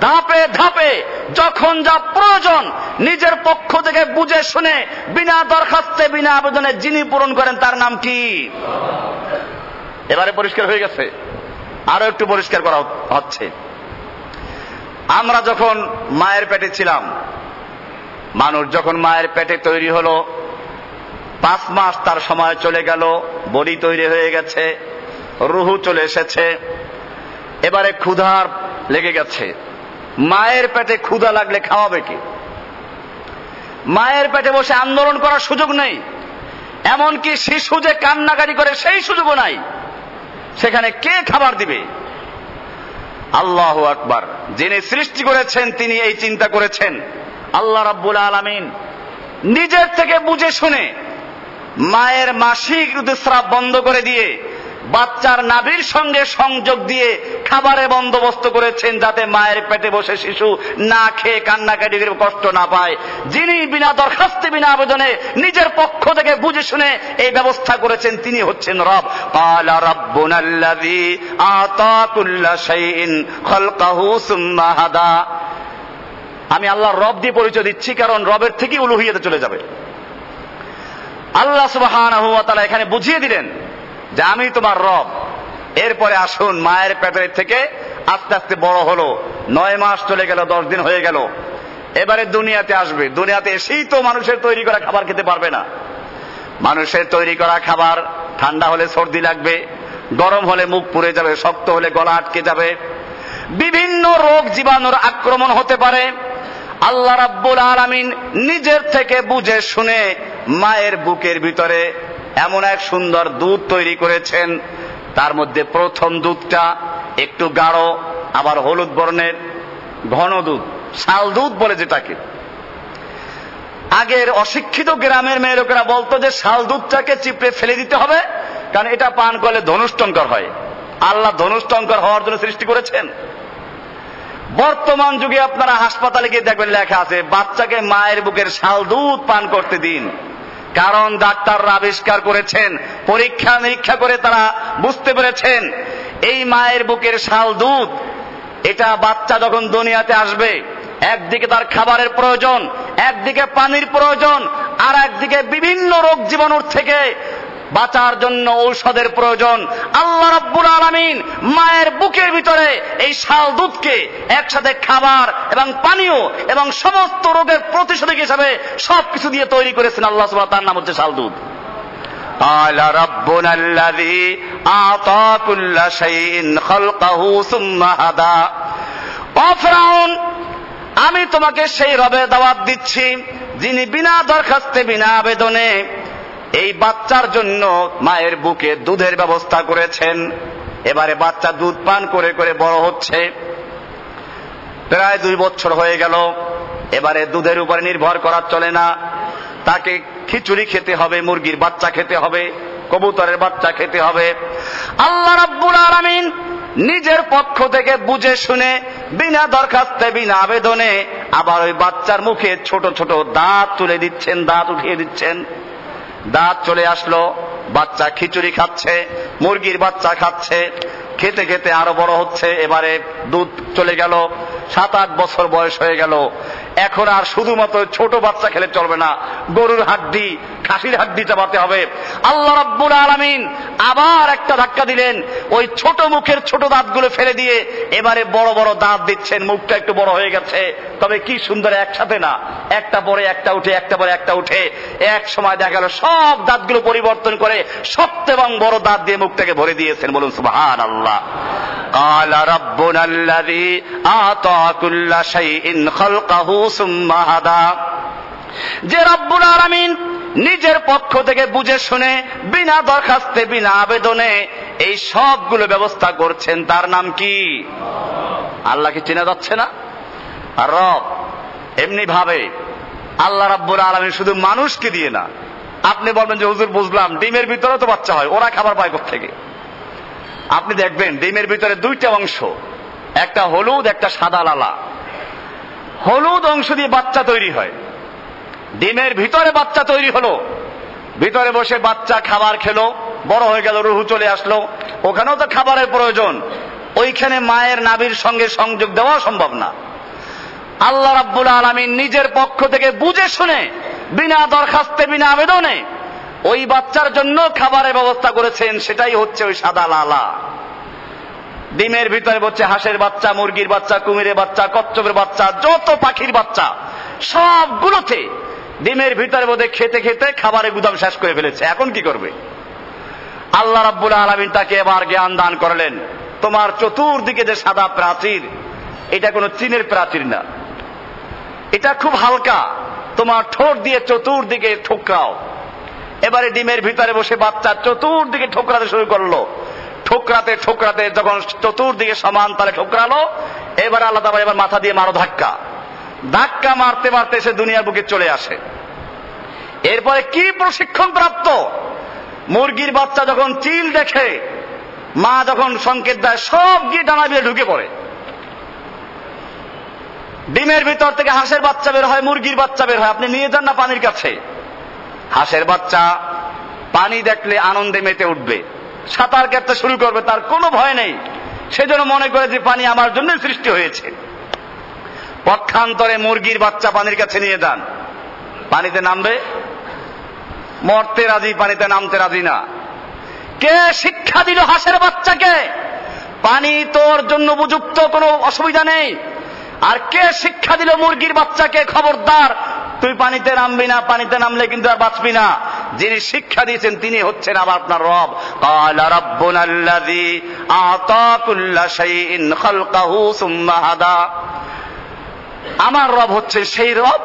Speaker 1: ধাপে ধাপে যখন যা প্রয়োজন নিজের পক্ষ থেকে বুঝে শুনে বিনা দরখাস্তে বিনা আবেদনে যিনি পূরণ করেন, তার নাম কি? এবারে পরিষ্কার হয়ে গেছে? আরো একটু পরিষ্কার করা হচ্ছে। আমরা যখন মায়ের পেটে ছিলাম, মানুষ যখন মায়ের পেটে তৈরি হলো, 5 মাস তার সময় চলে গেল, বডি তৈরি হয়ে গেছে, রুহু চলে এসেছে, এবারে ক্ষুধার লেগে গেছে। মায়ের পেটে ক্ষুধা লাগলে খাওয়াবে কি? মায়ের পেটে বসে আন্দোলন করার সুযোগ নেই, এমনকি শিশু যে কান্নাকাটি করে সেই সুযোগও নাই। সেখানে কে খাবার দিবে? আল্লাহু আকবার। যিনি সৃষ্টি করেছেন তিনি এই চিন্তা করেছেন। আল্লাহ রাব্বুল আলামিন নিজের থেকে বুঝে শুনে মায়ের মাসিক ঋতুস্রাব বন্ধ করে দিয়ে বাচ্চার নাভির সঙ্গে সংযোগ দিয়ে খাবারের বন্দোবস্ত করেছেন, যাতে মায়ের পেটে বসে শিশু না খেয়ে কান্নাকাটি করে কষ্ট না পায়। যিনি বিনা দরখাস্তে বিনা আবেদনে নিজের পক্ষ থেকে বুঝে শুনে এই ব্যবস্থা করেছেন, তিনি হচ্ছেন রব। ক্বালা রাব্বুনাল্লাযী আতা কুল্লা শাইইন খালকাহু সুম্মা হাদা। আমি আল্লাহর রব দিয়ে পরিচয় দিচ্ছি, কারণ রবের থেকেই উলুহিয়াতে চলে যাবে। আল্লাহ সুবহানাহু ওয়া তাআলা এখানে বুঝিয়ে দিলেন যে আমি তোমার রব। এরপরে আসুন, মায়ের পেটের থেকে আস্তে আস্তে বড় হলো, 9 মাস চলে গেল, 10 দিন হয়ে গেল, এবারে দুনিয়াতে আসবে। দুনিয়াতে এসেই তো মানুষের তৈরি করা খাবার খেতে পারবে না। মানুষের তৈরি করা খাবার ঠান্ডা হলে সর্দি লাগবে, গরম হলে মুখ পুড়ে যাবে, শক্ত হলে গলা আটকে যাবে, বিভিন্ন রোগ জীবাণুর আক্রমণ হতে পারে। আল্লাহ রাব্বুল আলামিন নিজের থেকে বুঝে শুনে মায়ের বুকের ভিতরে এমন এক সুন্দর দুধ তৈরি করেছেন। তার মধ্যে প্রথম দুধটা একটু গাঢ়, আবার হলুদ বর্ণের ঘন দুধ, শাল দুধ বলে যেটাকে। আগের অশিক্ষিত গ্রামের মেয়ে লোকেরা বলতো যে শাল দুধটাকে চিপড়ে ফেলে দিতে হবে, কারণ এটা পান করলে ধনুষ্টঙ্কর হয়। আল্লাহ ধনুষ্টঙ্কর হওয়ার জন্য সৃষ্টি করেছেন। বর্তমান যুগে আপনারা হাসপাতালে গিয়ে দেখবেন লেখা আছে বাচ্চাকে মায়ের বুকের শাল দুধ পান করতে দিন, কারণ ডাক্তাররা আবিষ্কার করেছেন, পরীক্ষা নিরীক্ষা করে তারা বুঝতে পেরেছেন এই মায়ের বুকের শাল দুধ, এটা বাচ্চা যখন দুনিয়াতে আসবে, একদিকে তার খাবারের প্রয়োজন, একদিকে পানির প্রয়োজন, আর একদিকে বিভিন্ন রোগ জীবাণুর থেকে বাঁচার জন্য ঔষধের প্রয়োজন। আল্লাহ রাব্বুল আলামিন মায়ের বুকের ভিতরে এই শাল দুধকে একসাথে খাবার এবং পানীয় এবং সমস্ত রোগের প্রতিষেধক হিসাবে সবকিছু দিয়ে তৈরি করেছেন আল্লাহ সুবহানাহু ওয়া তাআলা। তার নাম হচ্ছে শাল দুধ। আলা রাব্বুনা আল্লাযী আতা কুল্লা শাইইন খালকাহু সুম্মা হাদা। ও ফিরআউন, আমি তোমাকে সেই রবের দাওয়াত দিচ্ছি যিনি বিনা দরখাস্তে বিনা আবেদনে এই বাচ্চার জন্য মায়ের বুকে দুধের ব্যবস্থা করেছেন। এবারে বাচ্চা দুধ পান করে করে বড় হচ্ছে, প্রায় 2 বছর হয়ে গেল। এবারে দুধের উপরে নির্ভর করা চলে না, তাকে খিচুড়ি খেতে হবে, মুরগির বাচ্চা খেতে হবে, কবুতরের বাচ্চা খেতে হবে। আল্লাহ রাব্বুল আলামিন নিজের পক্ষ থেকে বুঝে শুনে বিনা দরখাস্তে বিনা আবেদনে আবার ওই বাচ্চার মুখে ছোট ছোট দাঁত তুলে দিচ্ছেন, দাঁত উঠিয়ে দিচ্ছেন। দাঁত চলে আসলো, বাচ্চা খিচুড়ি খাচ্ছে, মুরগির বাচ্চা খাচ্ছে, খেতে খেতে আরো বড় হচ্ছে। এবারে দুধ চলে গেল, 7-8 বছর বয়স হয়ে গেল। এখন আর শুধুমাত্র ছোট বাচ্চা খেলে চলবে না, গরুর হাড্ডি, খাসির হাড্ডি চাবাতে হবে। আল্লাহ রাব্বুল আলামিন আবার একটা ধাক্কা দিলেন, ওই ছোট মুখের ছোট দাঁতগুলো ফেলে দিয়ে এবারে বড় বড় দাঁত দিচ্ছেন। মুখটা একটু বড় হয়ে গেছে, তবে কি সুন্দর, একসাথে না, একটা পরে একটা উঠে, একটা পরে একটা উঠে। এক সময় দেখা গেল সব দাঁতগুলো পরিবর্তন করে শক্ত এবং বড় দাঁত দিয়ে মুখটাকে ভরে দিয়েছেন। বলুন সুবহানাল্লাহ। قال ربنا الذي أعطى كل شيء خلقه ثم هدى। যে রব্বুল আলামিন নিজের পক্ষ থেকে বুঝে শুনে বিনা দরখাস্তে বিনা আবেদনে এই সবগুলো ব্যবস্থা করছেন, তার নাম কি? আল্লাহকে চেনা যাচ্ছে না? আর রব এমনি ভাবে আল্লাহ রাব্বুল আলামিন শুধু মানুষকে দিয়ে না। আপনি বলবেন যে হুজুর বুঝলাম, ডিমের ভিতরে তো বাচ্চা হয়, ওরা খাবার পায় কোত্থেকে? আপনি দেখবেন ডিমের ভিতরে 2টা অংশ, একটা হলুদ একটা সাদা লালা। হলুদ অংশ দিয়ে বাচ্চা তৈরি হয়, ডিমের ভিতরে বাচ্চা তৈরি হলো, ভিতরে বসে বাচ্চা খাবার খেলো, বড় হয়ে গেল, রুহু চলে আসলো, ওখানেও তো খাবারের প্রয়োজন। ওইখানে মায়ের নাভির সঙ্গে সংযোগ দেওয়া সম্ভব না। আল্লাহ রাব্বুল আলামিন নিজের পক্ষ থেকে বুঝে শুনে বিনা দরখাস্তে বিনা আবেদনে ওই বাচ্চার জন্য খাবারের ব্যবস্থা করেছেন, সেটাই হচ্ছে ওই সাদা লালা। ডিমের ভিতরে হচ্ছে হাঁসের বাচ্চা, মুরগির বাচ্চা, কুমিরের বাচ্চা, কচ্ছপের বাচ্চা, যত পাখির বাচ্চা সবগুলোতে ডিমের ভিতরে বোধে খেতে খেতে খাবারের গুদাম শেষ করে ফেলেছে। এখন কি করবে? আল্লাহ রাব্বুল আলামিন তাকে এবার জ্ঞান দান করলেন, তোমার চতুর্দিকে যে সাদা প্রাচীর, এটা কোনো চীনের প্রাচীর না, এটা খুব হালকা, তোমার ঠোঁট দিয়ে চতুর্দিকে ঠোকরাও। এবারে ডিমের ভিতরে বসে বাচ্চা চতুর্দিকে ঠোকরাতে শুরু করলো, ঠোকরাতে ঠোকরাতে যখন চতুর্দিকে সমান তালে ঠোকরালো, এবার আল্লাহ তাআলা এবার মাথা দিয়ে মারো ধাক্কা। ধাক্কা মারতে মারতে সে দুনিয়ার বুকে চলে আসে। এরপরে কি প্রশিক্ষণ প্রাপ্ত! মুরগির বাচ্চা যখন চিল দেখে, মা যখন সংকেত দেয়, সব গিয়ে ডানা দিয়ে ঢুকে পড়ে। ডিমের ভিতর থেকে হাঁসের বাচ্চা বের হয়, মুরগির বাচ্চা বের হয়, আপনি নিয়ে যান না পানির কাছে। হাঁসের বাচ্চা পানি দেখলে আনন্দে মেতে উঠবে, সাঁতার কাটতে শুরু করবে, তার কোনো ভয় নেই। সেজন্য মনে করে যে পানি আমার জন্য সৃষ্টি হয়েছে। পক্ষান্তরে মুরগির বাচ্চা পানির কাছে নিয়ে যান, পানিতে নামবে, মরতে রাজি, পানিতে নামতে রাজি না। কে শিক্ষা দিল হাঁসের বাচ্চাকে পানি তোর জন্য উপযুক্ত, কোনো অসুবিধা নেই? আর কে শিক্ষা দিল মুরগির বাচ্চাকে, খবরদার তুই পানিতে নামবি না, পানিতে নামলে কিন্তু আর বাঁচবি না? যিনি শিক্ষা দিয়েছেন তিনি হচ্ছেন আবার আপনার রব। ক্বালা রাব্বুনাল্লাযী আ'তা কুল্লা শাইইন খালকাহু সুম্মা হাদা। আমার রব হচ্ছে সেই রব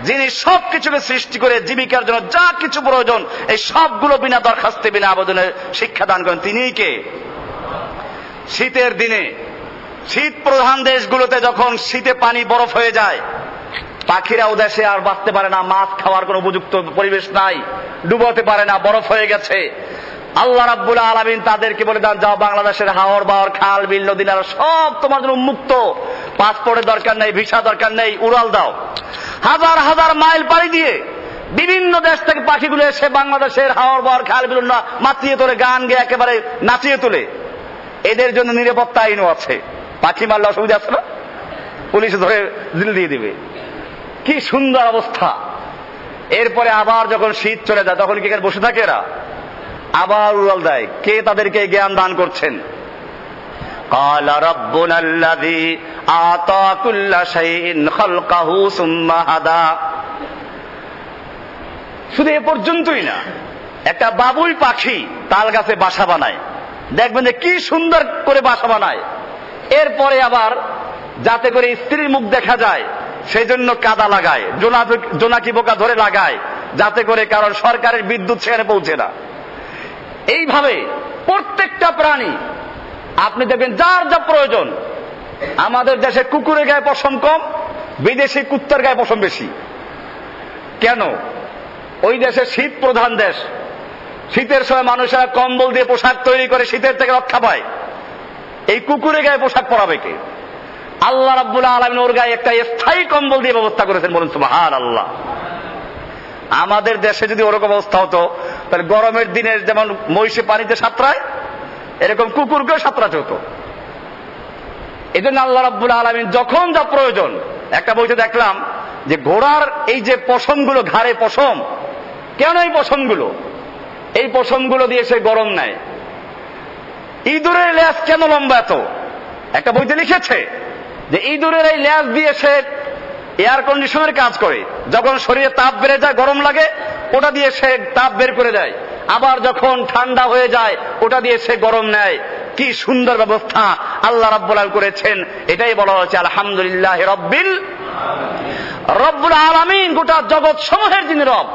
Speaker 1: যিনি সবকিছুকে সৃষ্টি করে জীবিকার জন্য যা কিছু প্রয়োজন এই সবগুলো বিনা দরখাস্তে বিনা আবেদনে শিক্ষা দান করেন। তিনিই কে? শীতের দিনে শীত প্রধান দেশগুলোতে যখন শীতে পানি বরফ হয়ে যায়, পাখিরা ওদেশে আর বাঁচতে পারে না, মাছ খাওয়ার কোনো উপযুক্ত পরিবেশ নাই, ডুবোতে পারে না, বরফ হয়ে গেছে। আল্লাহ রাব্বুল আলামিন তাদেরকে বলে দেন, যাও বাংলাদেশের হাওর বাওর খাল বিল নদী নালা সব তোমার জন্য উন্মুক্ত, পাসপোর্টের দরকার নেই, ভিসা দরকার নেই, উড়াল দাও। হাজার হাজার মাইল পাড়ি দিয়ে বিভিন্ন দেশ থেকে পাখিগুলো এসে বাংলাদেশের হাওর বাওর খাল বিল মাতিয়ে তোলে, গান গেয়ে একেবারে নাচিয়ে তোলে। এদের জন্য নিরাপত্তা আইনও আছে, পাখি মারলে অসুবিধা আছে না, পুলিশে ধরে জেল দিয়ে দিবে। কি সুন্দর অবস্থা! এরপরে আবার যখন শীত চলে যায় তখন কি এখানে বসে থাকে এরা? আবার উড়াল দেয়। কে তাদেরকে জ্ঞান দান করছেন? قال ربنا الذي أعطى كل شيء خلقه ثم هدى। শুধু এ পর্যন্তই না, একটা বাবুই পাখি তাল গাছে বাসা বানায়, দেখবেন যে কি সুন্দর করে বাসা বানায়। এরপরে আবার যাতে করে স্ত্রীর মুখ দেখা যায় সেই জন্য কাদা লাগায়, জোনাকি পোকা ধরে লাগায়, যাতে করে কারণ সরকারের বিদ্যুৎ সেখানে পৌঁছে না। এইভাবে প্রত্যেকটা প্রাণী আপনি দেখবেন যার যা প্রয়োজন। আমাদের দেশে কুকুরের গায়ে পশম কম, বিদেশি কুত্তার গায়ে পশম বেশি। কেন? ওই দেশে শীত প্রধান দেশ, শীতের সময় মানুষেরা কম্বল দিয়ে পোশাক তৈরি করে শীতের থেকে রক্ষা পায়। এই কুকুরের গায়ে পোশাক পরাবে কে? আল্লাহ রাব্বুল আলামিন ওর গায়ে একটা স্থায়ী কম্বল দিয়ে ব্যবস্থা করেছেন, বলুন সুবহানাল্লাহ। আমাদের দেশে যদি ওরকম অবস্থা হতো তাহলে গরমের দিনে যেমন মহিষে পানিতে সাঁতরায়, এরকম কুকুরকেও সাঁতরাতে হতো। এই জন্য আল্লাহ রাব্বুল আলামিন যখন যা প্রয়োজন, একটা বইতে দেখলাম যে ঘোড়ার এই যে পশমগুলো, ঘাড়ে পশম, কেন এই পশমগুলো? এই পশমগুলো দিয়ে সে গরম নেয়। ইঁদুরের লেজ কেন লম্বা এত? একটা বইতে লিখেছে যে ইঁদুরের এই লেজ দিয়ে সে এয়ার কন্ডিশনের কাজ করে। যখন শরীরে তাপ বেড়ে যায়, গরম লাগে, ওটা দিয়ে সে তাপ বের করে দেয়। আবার যখন ঠান্ডা হয়ে যায় ওটা দিয়ে সে গরম নেয়। কি সুন্দর ব্যবস্থা আল্লাহ রাব্বুল আলামিন করেছেন। এটাই বলা হচ্ছে আলহামদুলিল্লাহ রব্বুল আলামিন। গোটা জগৎ সমূহের যিনি রব,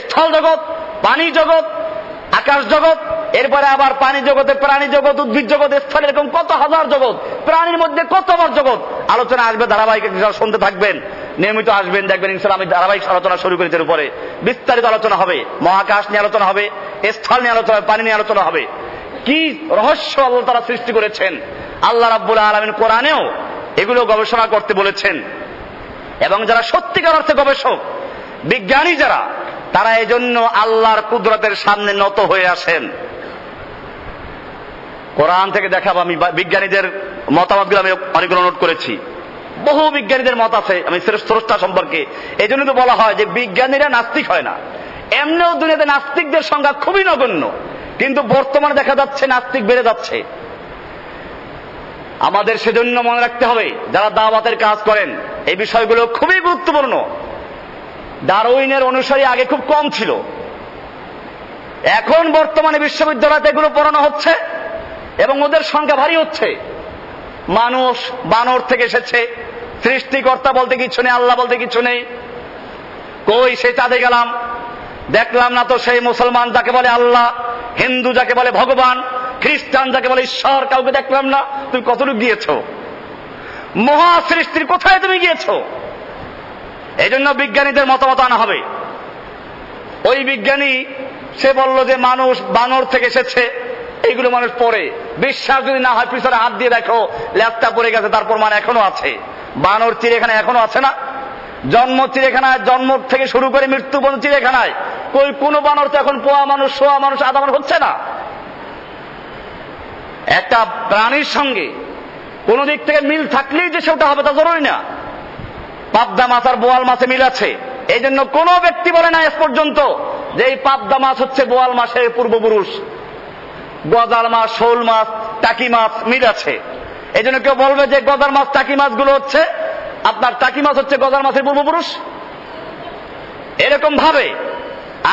Speaker 1: স্থল জগৎ, পানি জগৎ, আকাশ জগৎ, এরপরে আবার পানি জগতে প্রাণী জগৎ, উদ্ভিদ জগৎ, স্থল, এরকম কত হাজার জগৎ, প্রাণীর মধ্যে কত বার জগৎ। আলোচনা আসবে, ধারাবাহিক শুনতে থাকবেন, নিয়মিত আসবেন, দেখবেন ইনশাআল্লাহ আমি ধারাবাহিক আলোচনা শুরু করেছি। এর উপরে বিস্তারিত আলোচনা হবে, মহাকাশ নিয়ে আলোচনা হবে, স্থল নিয়ে আলোচনা হবে, পানি নিয়ে আলোচনা হবে। কি রহস্য আল্লাহ তাআলা সৃষ্টি করেছেন। আল্লাহ রাব্বুল আলামিন কোরআনেও এগুলো গবেষণা করতে বলেছেন। এবং যারা সত্যিকার অর্থে গবেষক, বিজ্ঞানী যারা, তারা এই জন্য আল্লাহর কুদরতের সামনে নত হয়ে আসেন। কোরআন থেকে দেখাবো আমি বিজ্ঞানীদের মতামতগুলো, আমি অনেকগুলো নোট করেছি। বহু বিজ্ঞানীদের মত আছে আমি স্রষ্টা সম্পর্কে। এই জন্য তো বলা হয় যে বিজ্ঞানীরা নাস্তিক হয় না। এমনিও দুনিয়াতে নাস্তিকদের সংখ্যা খুবই নগণ্য, কিন্তু বর্তমানে দেখা যাচ্ছে নাস্তিক বেড়ে যাচ্ছে। আমাদের সেজন্য মনে রাখতে হবে, যারা দাওয়াতের কাজ করেন, এই বিষয়গুলো খুবই গুরুত্বপূর্ণ। ডারউইনের অনুসারী আগে খুব কম ছিল, এখন বর্তমানে বিশ্ববিদ্যালয়তে এগুলো পড়ানো হচ্ছে এবং ওদের সংখ্যা ভারী হচ্ছে। মানুষ বানর থেকে এসেছে, সৃষ্টিকর্তা বলতে কিছু নেই, আল্লাহ বলতে কিছু নেই। কই সে চাঁদে গেলাম, দেখলাম না তো সেই মুসলমান যাকে বলে আল্লাহ, হিন্দু যাকে বলে ভগবান, খ্রিস্টান যাকে বলে ঈশ্বর, কাউকে দেখলাম না। তুমি কতটুকু গিয়েছ? মহা সৃষ্টির কোথায় তুমি গিয়েছ? এই জন্য বিজ্ঞানীদের মতামত আনা হবে। ওই বিজ্ঞানী সে বলল যে মানুষ বানর থেকে এসেছে, এইগুলো মানুষ পড়ে। বিশ্বাস যদি না হয় পিছনে হাত দিয়ে দেখো, ল্যাপটা পড়ে গেছে, তার প্রমাণ এখনো আছে। বানর চিড়িয়াখানায় এখনো আছে না? জন্ম চিড়িয়াখানায়, জন্ম থেকে শুরু করে মৃত্যু পর্যন্ত চিড়িয়াখানায়। কোন বানর তো এখন পোয়া মানুষ, সোয়া মানুষ, আধা মানুষ হচ্ছে না। একটা প্রাণীর সঙ্গে কোন দিক থেকে মিল থাকলেই যে সেটা হবে তা জরুরি না। পাবদা মাছ আর বোয়াল মাছে মিল আছে, এই জন্য কোন ব্যক্তি বলে না এস পর্যন্ত যে এই পাবদা মাছ হচ্ছে বোয়াল মাছের পূর্বপুরুষ। গজার মাছ, শোল মাছ, টাকি মাছ মিল আছে। এই জন্য কেউ বলবে যে গজার মাছ, টাকি মাছগুলো হচ্ছে আপনার, টাকি মাছ হচ্ছে গজার মাছের পূর্বপুরুষ। এরকম ভাবে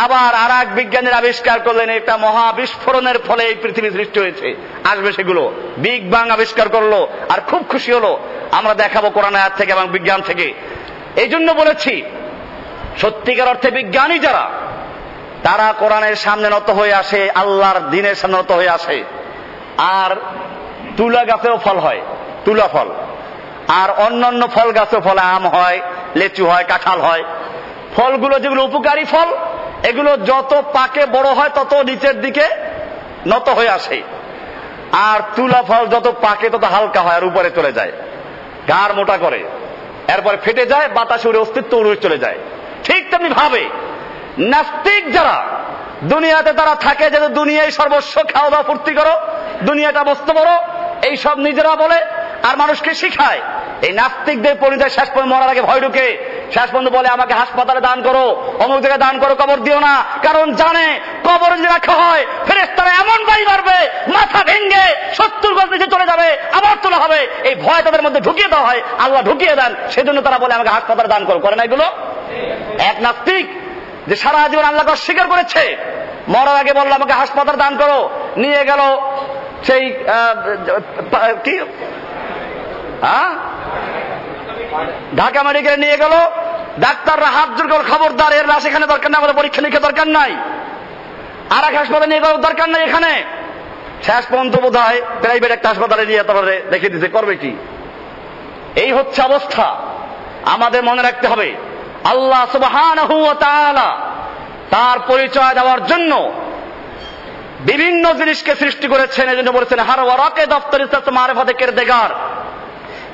Speaker 1: আবার আর এক বিজ্ঞানীর আবিষ্কার করলেন, একটা মহা বিস্ফোরণের ফলে এই পৃথিবী সৃষ্টি হয়েছে, আসবে সেগুলো। বিগ বাং আবিষ্কার করলো আর খুব খুশি হলো। আমরা দেখাবো কোরআন আয়াত থেকে এবং বিজ্ঞান থেকে। এই জন্য বলেছি, সত্যিকার অর্থে বিজ্ঞানী যারা, তারা কোরআনের সামনে নত হয়ে আসে, আল্লাহর দ্বীনের সামনে নত হয়ে আসে। আর তুলা গাছেও ফল হয়, তুলা ফল, আর অন্যান্য ফল গাছেও ফল, আম হয়, লেচু হয়, কাঁঠাল হয়। ফলগুলো যেগুলো উপকারী ফল, এগুলো যত পাকে বড় হয় তত নিচের দিকে নত হয়ে আসে। আর তুলা ফল যত পাকে তত হালকা হয় আর উপরে চলে যায়, গাঢ় মোটা করে, এরপরে ফেটে যায়, বাতাসে উড়ে অস্তিত্ব উড়ে চলে যায়। ঠিক তেমনি ভাবে নাস্তিক যারা দুনিয়াতে, তারা থাকে যে দুনিয়ায় সর্বস্ব, খাওয়া দাওয়া ফুর্তি করো, দুনিয়াটা বস্তু বড়, এইসব নিজেরা বলে আর মানুষকে শিখায়। এই নাস্তিকদের পরিচয় শেষ পর্যন্ত মরার আগে ভয় ঢুকে, শেষ পর্যন্ত বলে আমাকে হাসপাতালে দান করো, অমুক জায়গায় দান করো, কবর দিও না। কারণ জানে কবর যদি রাখা হয় ফেরেশতারা এমন বাড়ি মারবে, মাথা ভেঙে 70 গজ নিচে চলে যাবে, আবার তোলা হবে। এই ভয় তাদের মধ্যে ঢুকিয়ে দেওয়া হয়, আল্লাহ ঢুকিয়ে দেন। সেজন্য তারা বলে আমাকে হাসপাতালে দান করো। করে না এগুলো? এক নাস্তিক যে সারা জীবন আল্লাহকে অস্বীকার করেছে, মরার আগে বললো আমাকে হাসপাতাল দান করো, নিয়ে গেল সেই কি ঢাকা মেডিকেলে নিয়ে গেল, ডাক্তাররা হাত জোর করে খবরদার, এর লাশ এখানে দরকার নাই, আমাদের পরীক্ষা নিরীক্ষা দরকার নাই, আর এক হাসপাতালে নিয়ে যাওয়ার দরকার নাই এখানে। শেষ পর্যন্ত বোধ হয় প্রাইভেট একটা হাসপাতালে নিয়ে তারপরে রেখে দিতে, করবে কি? এই হচ্ছে অবস্থা। আমাদের মনে রাখতে হবে আল্লাহ সুবহানাহু ওয়া তাআলা তার পরিচয় দেওয়ার জন্য বিভিন্ন জিনিসকে সৃষ্টি করেছেন। এজন্য বলেছেন হার ওয়ারাকে দফতর ইসলাত মারিফাতে কিরদেগার।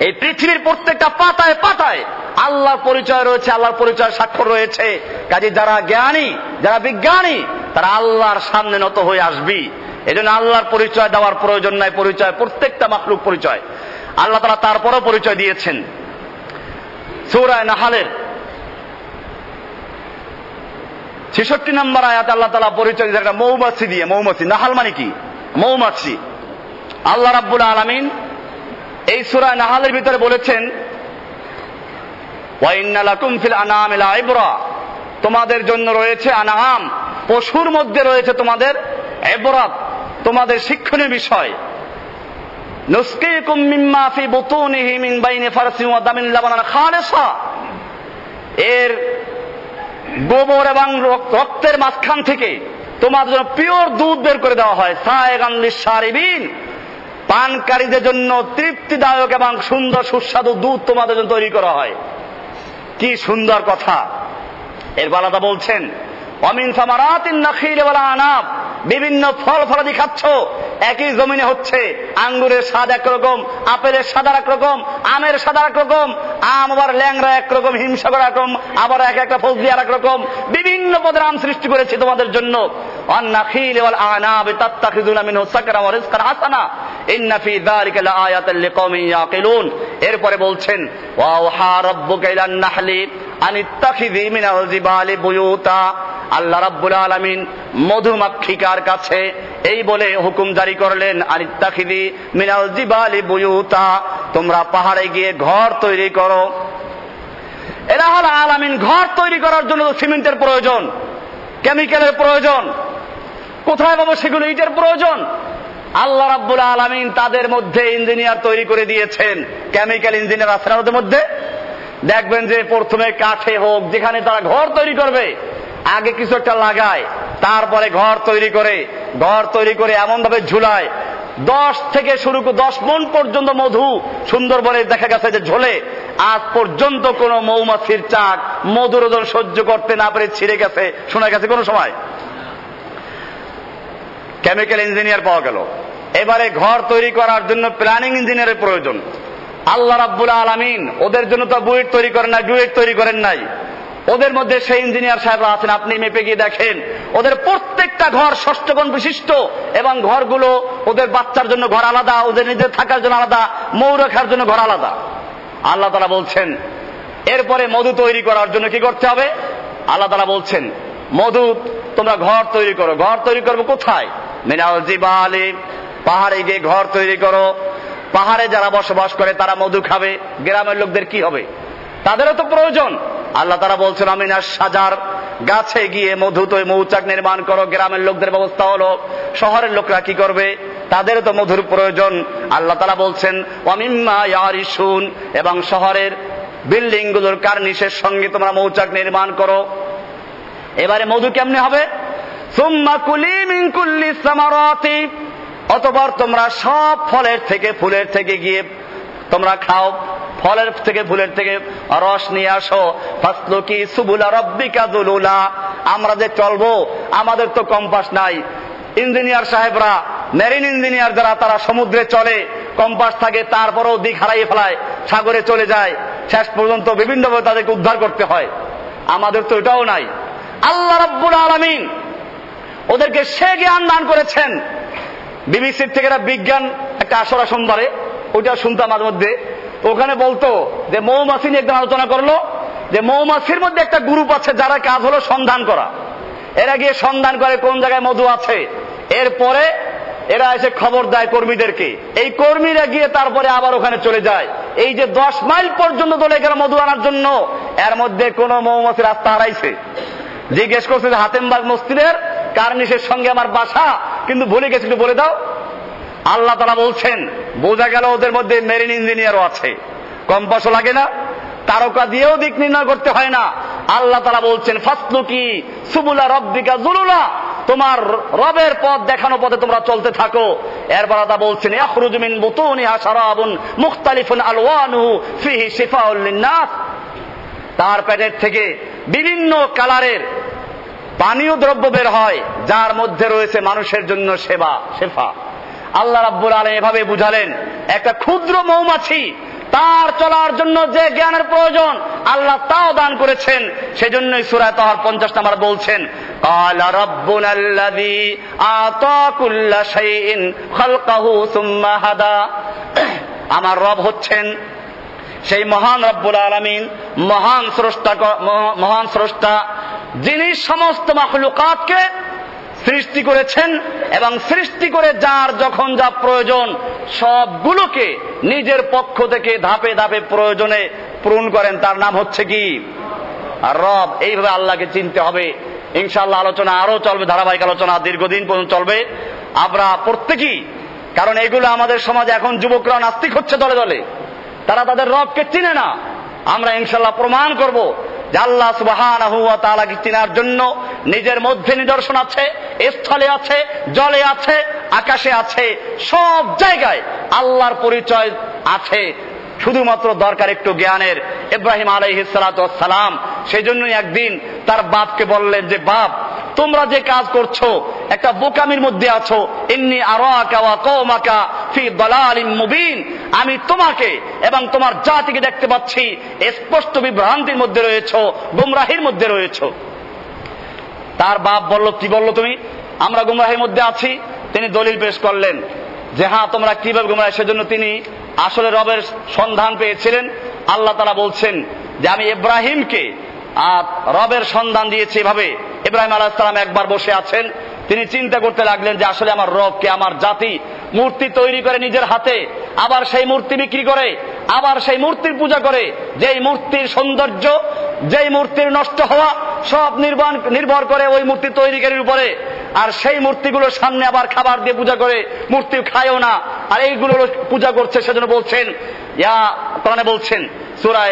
Speaker 1: এই পৃথিবীর প্রত্যেকটা পাতায় পাতায় আল্লাহর পরিচয় রয়েছে, আল্লাহর পরিচয় স্বাক্ষর রয়েছে। কাজে যারা জ্ঞানী, যারা বিজ্ঞানী, তারা আল্লাহর সামনে নত হয়ে আসবি। এজন্য আল্লাহর পরিচয় দেওয়ার প্রয়োজন নাই। পরিচয় প্রত্যেকটা মাখলুক পরিচয় আল্লাহ তাআলা তারপরও পরিচয় দিয়েছেন। সূরা নাহলের 66 নম্বর আয়াতে আল্লাহ তাআলা পরিচয় দিয়েছেন একটা মৌমাছি দিয়ে। মৌমাছি, নাহাল মানে কি? মৌমাছি। আল্লাহ রাব্বুল আলামিন এই সূরা নাহলের ভিতরে বলেছেন ওয়া ইন্না লাকুম ফিল আনামি লাইবরা, তোমাদের জন্য রয়েছে আনাম, পশুর মধ্যে রয়েছে তোমাদের ইবরাত, তোমাদের শিক্ষণীয় বিষয়। নুসকিকুম মিম্মা ফি বুতুনিহি মিন বাইনি ফারসিন ওয়া দামিন লাবানান খালিসা, এর গোবর এবং রক্তের মাঝখান থেকে তোমাদের জন্য পিওর দুধ বের করে দেওয়া হয়। সায়গান লিশারিবিন, পানকারীদের জন্য তৃপ্তিদায়ক এবং সুন্দর সুস্বাদু দুধ তোমাদের জন্য তৈরি করা হয়। কি সুন্দর কথা! এর বালাদা বলছেন অমিন সামারাতিন নাখিল ওয়াল আনাব, বিভিন্ন ফল ফলাদি খাচ্ছ, একই জমিনে হচ্ছে। আঙ্গুরের স্বাদ একরকম, আপেলের স্বাদ একরকম, আমের স্বাদ একরকম, আম আবার ল্যাংড়া একরকম, হিমসাগর একরকম, আবার এক একটা ফজলি আর একরকম। বিভিন্ন পদের আম সৃষ্টি করেছে তোমাদের জন্য। আন-নাখিল ওয়াল আনাব তাত্তাখিযুনা মিনহু সাকরা ওয়া রিজকান হাসানা ইন্না ফি যালিকা লাআয়াতাল লিকওমিন ইয়াকিলুন। এরপরে বলছেন ওয়া আওহা রাব্বুকা ইলান নাহলি আনিত্তাখিযি মিনাল জিবালি বুয়ুতা, আল্লাহ রাব্বুল আলামিন মধুমাক্ষিকার কাছে এই বলে হুকুম জারি করলেন আনিত্তাখিযি মিনাল জিবালি বুয়ুতা, তোমরা পাহাড়ে গিয়ে ঘর তৈরি করো। ইলাহুল আলামিন ঘর তৈরি করার জন্য তো সিমেন্টের প্রয়োজন, কেমিক্যালের প্রয়োজন, কোথায় পাবো সেগুলো? ইটের প্রয়োজন। আল্লাহ রাব্বুল আলামিন তাদের মধ্যে ইঞ্জিনিয়ার তৈরি করে দিয়েছেন। কেমিক্যাল ইঞ্জিনিয়ার আছে না ওদের মধ্যে? দেখবেন যে প্রথমে কাঠে হোক, যেখানে তারা ঘর তৈরি করবে আগে কিছু একটা লাগায়, তারপরে ঘর তৈরি করে এমন ভাবে ঝুলায় 10 থেকে শুরু করে 10 মণ পর্যন্ত মধু সুন্দরবনে দেখা গেছে যে ঝোলে। আজ পর্যন্ত কোন মৌমাছির চাক মধুর ওজন সহ্য করতে না পেরে ছিঁড়ে গেছে শোনা গেছে কোন সময়? কেমিক্যাল ইঞ্জিনিয়ার পাওয়া গেল। এবারে ঘর তৈরি করার জন্য প্ল্যানিং ইঞ্জিনিয়ারের প্রয়োজন। আল্লাহ রাব্বুল আলামিন ওদের জন্য তো বুয়েট তৈরি করেন নাই, ডুয়েট তৈরি করেন নাই। ওদের মধ্যে সেই ইঞ্জিনিয়ার সাহেবরা আছেন, আপনি মেপে গিয়ে দেখেন ওদের প্রত্যেকটা ঘর ষষ্ঠকোণ বিশিষ্ট, এবং ঘরগুলো ওদের বাচ্চার জন্য ঘর আলাদা, ওদের নিজের থাকার জন্য আলাদা, মৌ রাখার জন্য ঘর আলাদা। আল্লাহ তাআলা বলছেন এরপরে মধু তৈরি করার জন্য কি করতে হবে? আল্লাহ তাআলা বলছেন মধু তোমরা ঘর তৈরি করো। ঘর তৈরি করবো কোথায়? মিনাল জিবালি, পাহাড়ে গিয়ে ঘর তৈরি করো। পাহাড়ে যারা বসবাস করে তারা মধু খাবে, গ্রামের লোকদের কি হবে? তাদেরও তো প্রয়োজন। আল্লাহ তাআলা বলছেন আমিনাস সাজার, গাছে গিয়ে মৌচাক নির্মাণ করো। গ্রামের লোকদের ব্যবস্থা হলো, শহরের লোকরা কি করবে? তাদেরও তো মধুর প্রয়োজন। আল্লাহ তাআলা বলছেন ওয়ামিম্মা ইয়ারিশুন, এবং শহরের বিল্ডিং গুলোর কার্নিশের সঙ্গে তোমরা মৌচাক নির্মাণ করো। এবারে মধু কেমনে হবে? সুম্মা কুলি মিন কুল্লি সামারাতি, অতঃপর তোমরা সব ফলের থেকে ফুলের থেকে গিয়ে তোমরা খাও, ফলের থেকে ফুলের থেকে রস নিয়ে আসো। ফাসলুকি সুবুলা রাব্বিকা যুলুলা, আমরা যে চলবো আমাদের তো কম্পাস নাই। ইঞ্জিনিয়ার সাহেবরা, মেরিন ইঞ্জিনিয়ার যারা, তারা সমুদ্রে চলে, কম্পাস থাকে, তারপরেও দিক হারাইয়ে ফেলায়, সাগরে চলে যায়, শেষ পর্যন্ত বিভিন্নভাবে তাদেরকে উদ্ধার করতে হয়। আমাদের তো এটাও নাই। আল্লাহ রাব্বুল আলামিন ওদেরকে সে জ্ঞান দান করেছেন। বিবিসির থেকে একটা বিজ্ঞান একটা আসরা সোমবারে, ওইটা শুনতাম মাঝে মধ্যে, ওখানে বলতো যে মৌমাছি নিয়ে একদম আলোচনা করলো, যে মৌমাছির মধ্যে একটা গ্রুপ আছে যারা কাজ হলো সন্ধান করা। এরা গিয়ে সন্ধান করে কোন জায়গায় মধু আছে, এরপরে এরা এসে খবর দেয় কর্মীদেরকে, এই কর্মীরা গিয়ে তারপরে আবার ওখানে চলে যায়। এই যে 10 মাইল পর্যন্ত চলে গেল মধু আনার জন্য, এর মধ্যে কোন মৌমাছি রাস্তা হারাইছে? জিজ্ঞেস করছে যে হাতেমবাগ মসজিদের কার্নিশের সঙ্গে আমার বাসা, কিন্তু ভুলে গেছি, একটু বলে দাও। আল্লাহ তাআলা বলছেন, বোঝা গেল ওদের মধ্যে মেরিন ইঞ্জিনিয়ারও আছে, কম্পাসও লাগে না, তারকা দিয়েও দিক নির্ণয় করতে হয় না। আল্লাহ তাআলা বলছেন, ফাসলুকি সুবুলা রাব্বিকা যুলুলা, তোমার রবের পথ দেখানো পথে তোমরা চলতে থাকো। এরপর আল্লাহ বলছেন, ইয়াখরুজু মিন বুতুনিহা শারাবুন মুখতালিফুন আলওয়ানুহু ফিহি শিফাউল লিন-নাস, তার পেটের থেকে বিভিন্ন কালারের পানীয় দ্রব্য বের হয়, যার মধ্যে রয়েছে মানুষের জন্য শেফা। আল্লাহ রাব্বুল আলামিন এভাবে বুঝালেন, একটা ক্ষুদ্র মৌমাছি তার চলার জন্য যে জ্ঞানের প্রয়োজন আল্লাহ তাও দান করেছেন। সেজন্যই সূরা তাহার 50 নম্বর বলছেন, ক্বালা রাব্বুনাল্লাযী আতা কুল্লা শাইইন খালকাহু সুম্মা হাদা, আমার রব হচ্ছেন সেই মহান রব্বুল আলামিন, মহান স্রষ্টা, যিনি সমস্ত মাখলুকাতকে সৃষ্টি করেছেন এবং সৃষ্টি করে যার যখন যা প্রয়োজন সবগুলোকে নিজের পক্ষ থেকে ধাপে ধাপে প্রয়োজনে পূরণ করেন। তার নাম হচ্ছে কি? রব। এইভাবে আল্লাহকে চিনতে হবে। ইনশাআল্লাহ আলোচনা আরো চলবে, ধারাবাহিক আলোচনা দীর্ঘদিন পর্যন্ত চলবে। আমরা প্রত্যেকেই, কারণ এগুলো আমাদের সমাজে এখন যুবকরা নাস্তিক হচ্ছে দলে দলে, তারা তাদের রবকে চিনে না। আমরা ইনশাআল্লাহ প্রমাণ করব যে আল্লাহ সুবহানাহু ওয়া তাআলাকে চিনার জন্য নিজের মধ্যে নিদর্শন আছে, স্থলে আছে, জলে আছে, আকাশে আছে, সব জায়গায় আল্লাহর পরিচয় আছে। শুধুমাত্র দরকার একটু জ্ঞানের। ইব্রাহিম আলাইহিস সালাতু ওয়াস সালাম সেজন্যই একদিন তার বাপকে বললেন যে, বাপ, তোমরা যে কাজ করছো একটা বোকামির মধ্যে আছো। ইন্নী আরাকা ওয়া কওমাকা ফি দালালিম মুবিন, আমি তোমাকে এবং তোমার জাতিকে দেখতে পাচ্ছি স্পষ্ট বিভ্রান্তির মধ্যে রয়েছো, গুমরাহির মধ্যে রয়েছো। তার বাপ বলল, কি বললো তুমি? আমরা গুমরাহির মধ্যে আছি। তিনি দলিল পেশ করলেন যে হ্যাঁ, তোমরা কিভাবে গুমরাহ। সেজন্য তিনি আসলে রবের সন্ধান পেয়েছিলেন। আল্লাহ তাআলা বলছেন যে আমি ইব্রাহিমকে রবের সন্ধান দিয়েছি এভাবে। ইব্রাহিম আলাইহিস সালাম একবার বসে আছেন, তিনি চিন্তা করতে লাগলেন যে আসলে আমার রবকে, আমার জাতি মূর্তি তৈরি করে নিজের হাতে, আবার সেই মূর্তি বিক্রি করে, আবার সেই মূর্তির পূজা করে। যেই মূর্তির সৌন্দর্য, যেই মূর্তির নষ্ট হওয়া সব নির্ভর করে ওই মূর্তি তৈরিকারীর উপরে। আর সেই মূর্তিগুলোর সামনে আবার খাবার দিয়ে পূজা করে, মূর্তি খায়ও না, আর এইগুলো পূজা করছে। সেজন্য বলছেন, কোরআনে বলছেন সূরা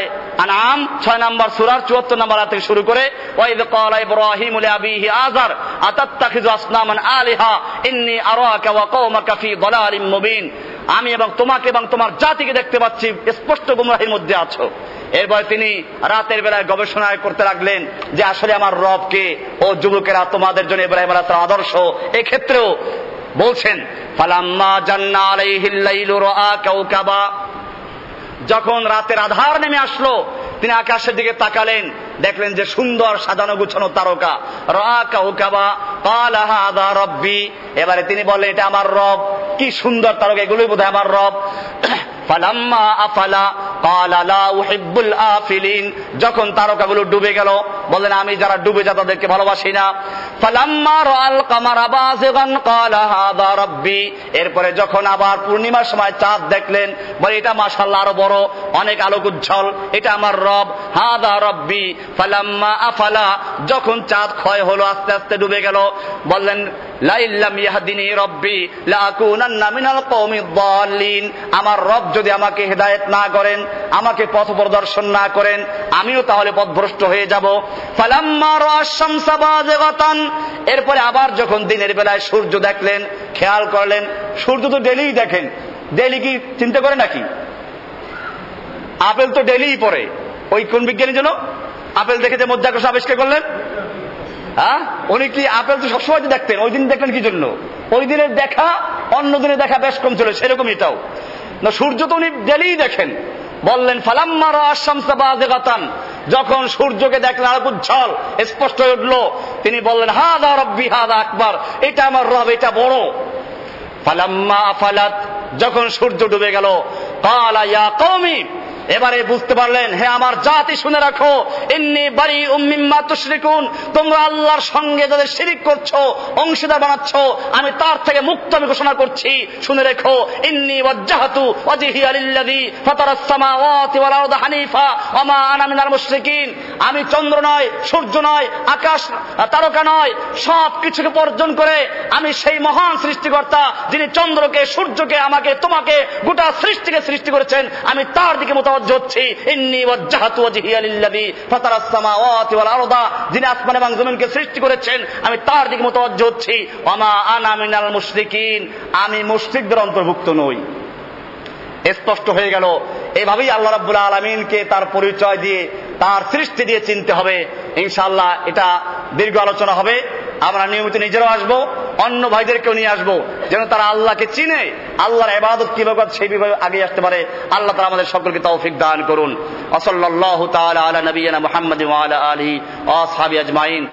Speaker 1: আনআম 6 নম্বর সূরার 74 নম্বর আয়াত থেকে শুরু করে, ওয়াইদ ক্বালা ইব্রাহিমু লিআবিহি আযার আতাত্তাখিযু আসনামান আলিহা ইন্নী আরাকা ওয়া কওমাকা ফি দালালিম মুবিন, আমি এবং তোমাকে এবং তোমার জাতিকে দেখতে পাচ্ছি স্পষ্ট গুমরাহির মধ্যে আছো। এরপর তিনি রাতের বেলায় গবেষণা করতে লাগলেন যে আসলে আমার রবকে। ও যুবকেরা, তোমাদের জন্য ইব্রাহিম আলাইহিস সালাম আদর্শ। এই ক্ষেত্রেও বলছেন, ফালাম্মা জান্না আলাইহিল লাইলু রাআ কাওকাবা, যখন রাতের আধার নেমে আসলো তিনি আকাশের দিকে তাকালেন, দেখলেন যে সুন্দর সাজানো গুছানো তারকা। রাআ কাওকাবা ক্বালা হাযা রাব্বি, এবারে তিনি বললেন এটা আমার রব। কি সুন্দর তারকা, এগুলোই বোধহয় আমার রব। ফালাম্মা আফালা ক্বালা লা উহিব্বুল আফিলিন, যখন তারকাগুলো ডুবে গেল বললেন আমি যারা ডুবে যায় তাদেরকে ভালোবাসি না। ফালাম্মা রাআল কামারা বাযিগান ক্বালা হাযা রাব্বি, এরপরে যখন আবার পূর্ণিমার সময় চাঁদ দেখলেন, বলে এটা মাশাআল্লাহ আরো বড়, অনেক আলোক উজ্জ্বল, এটা আমার রব। হাযা রাব্বি। ফালাম্মা আফালা, যখন চাঁদ ক্ষয় হলো, আস্তে আস্তে ডুবে গেল, বললেন লা ইল্লাম ইয়াহদিনি রাব্বি লাকুনান্না মিনাল কওমিদ দাল্লিন, আমার রব যদি আমাকে হেদায়েত না করেন, আমাকে পথ প্রদর্শন না করেন, আমিও তাহলে পথভ্রষ্ট হয়ে যাব। ফালাম্মা রাআশ শামসা বাযিগাতান, এরপরে আবার যখন দিনের বেলায় সূর্য দেখলেন, খেয়াল করলেন সূর্য তো ডেইলি দেখেন, ডেইলি কি চিন্তা করে নাকি? আপেল তো ডেইলি পড়ে। ওই কোন বিজ্ঞানী যেন আপেল দেখে যে মধ্যাকর্ষণ আবিষ্কার করলেন, হ্যাঁ, উনি কি আপেল তো সবসময় দেখতেন, ওই দিন দেখলেন কি জন্য? ওই দিনের দেখা অন্য দিনে দেখা বেশ কম ছিল, সেরকম এটাও না। সূর্য তো উনি ডেইলি দেখেন। বললেন ফালাম্মা রাআশ শামসা বাযিগাতান, যখন সূর্যকে দেখলেন আলোক উজ্জ্বল স্পষ্ট হয়ে উঠল, তিনি বললেন হাযা রাব্বি হাযা আকবার, এটা আমার রব, এটা বড়। ফালাম্মা আফালাত, যখন সূর্য ডুবে গেল, ক্বালা ইয়া কওমি এবারে বুঝতে পারলেন, হে আমার জাতি শুনে রাখো, ইন্নী বারিউম মিম্মা তুশরিকুন, তোমরা আল্লাহর সঙ্গে যাদের শিরিক করছো, অংশীদার বানাচ্ছো, আমি তার থেকে মুক্ত আমি ঘোষণা করছি। শুনে রেখো, ইন্নী ওয়াজ্জাহতু ওয়াজহিয়া লিল্লাযী ফাতারাস সামাওয়াতি ওয়াল আরদা হানিফা ওয়া মা আনা মিনাল মুশরিকিন। আমি চন্দ্র নয়, সূর্য নয়, আকাশ তারকা নয়, সব কিছুকে বর্জন করে আমি সেই মহান সৃষ্টিকর্তা যিনি চন্দ্রকে, সূর্যকে, আমাকে, তোমাকে, গোটা সৃষ্টিকে সৃষ্টি করেছেন, আমি তার দিকে মুতাওয়াজ্জিহ হচ্ছি। ইন্নী ওয়াজ্জাহতু ওয়াজহিয়া লিল্লাযী ফাতারাস সামাওয়াতি ওয়াল আরদা, যিনি আসমান এবং জমিনকে সৃষ্টি করেছেন, আমি তার দিকে মুতাওয়াজ্জিহ হচ্ছি। ওয়া মা আনা মিনাল মুশরিকিন, আমি মুশরিকদের অন্তর্ভুক্ত নই। স্পষ্ট হয়ে গেল। এভাবেই আল্লাহ রাব্বুল আলামিনকে তার পরিচয় দিয়ে, তার সৃষ্টি দিয়ে চিনতে হবে। ইনশাআল্লাহ এটা দীর্ঘ আলোচনা হবে। আমরা নিয়মিত নিজেরাও আসবো, অন্য ভাইদেরকেও নিয়ে আসবো, যেন তারা আল্লাহকে চিনে, আল্লাহর ইবাদত কিভাবে সেই বিভাগে আগে আসতে পারে। আল্লাহ তাআলা আমাদের সকলকে তৌফিক দান করুন। ওয়া সাল্লাল্লাহু তাআলা আলা নবিয়িনা মুহাম্মাদিন ওয়া আলা আলিহি ওয়া আসহাবিহি আজমাইন।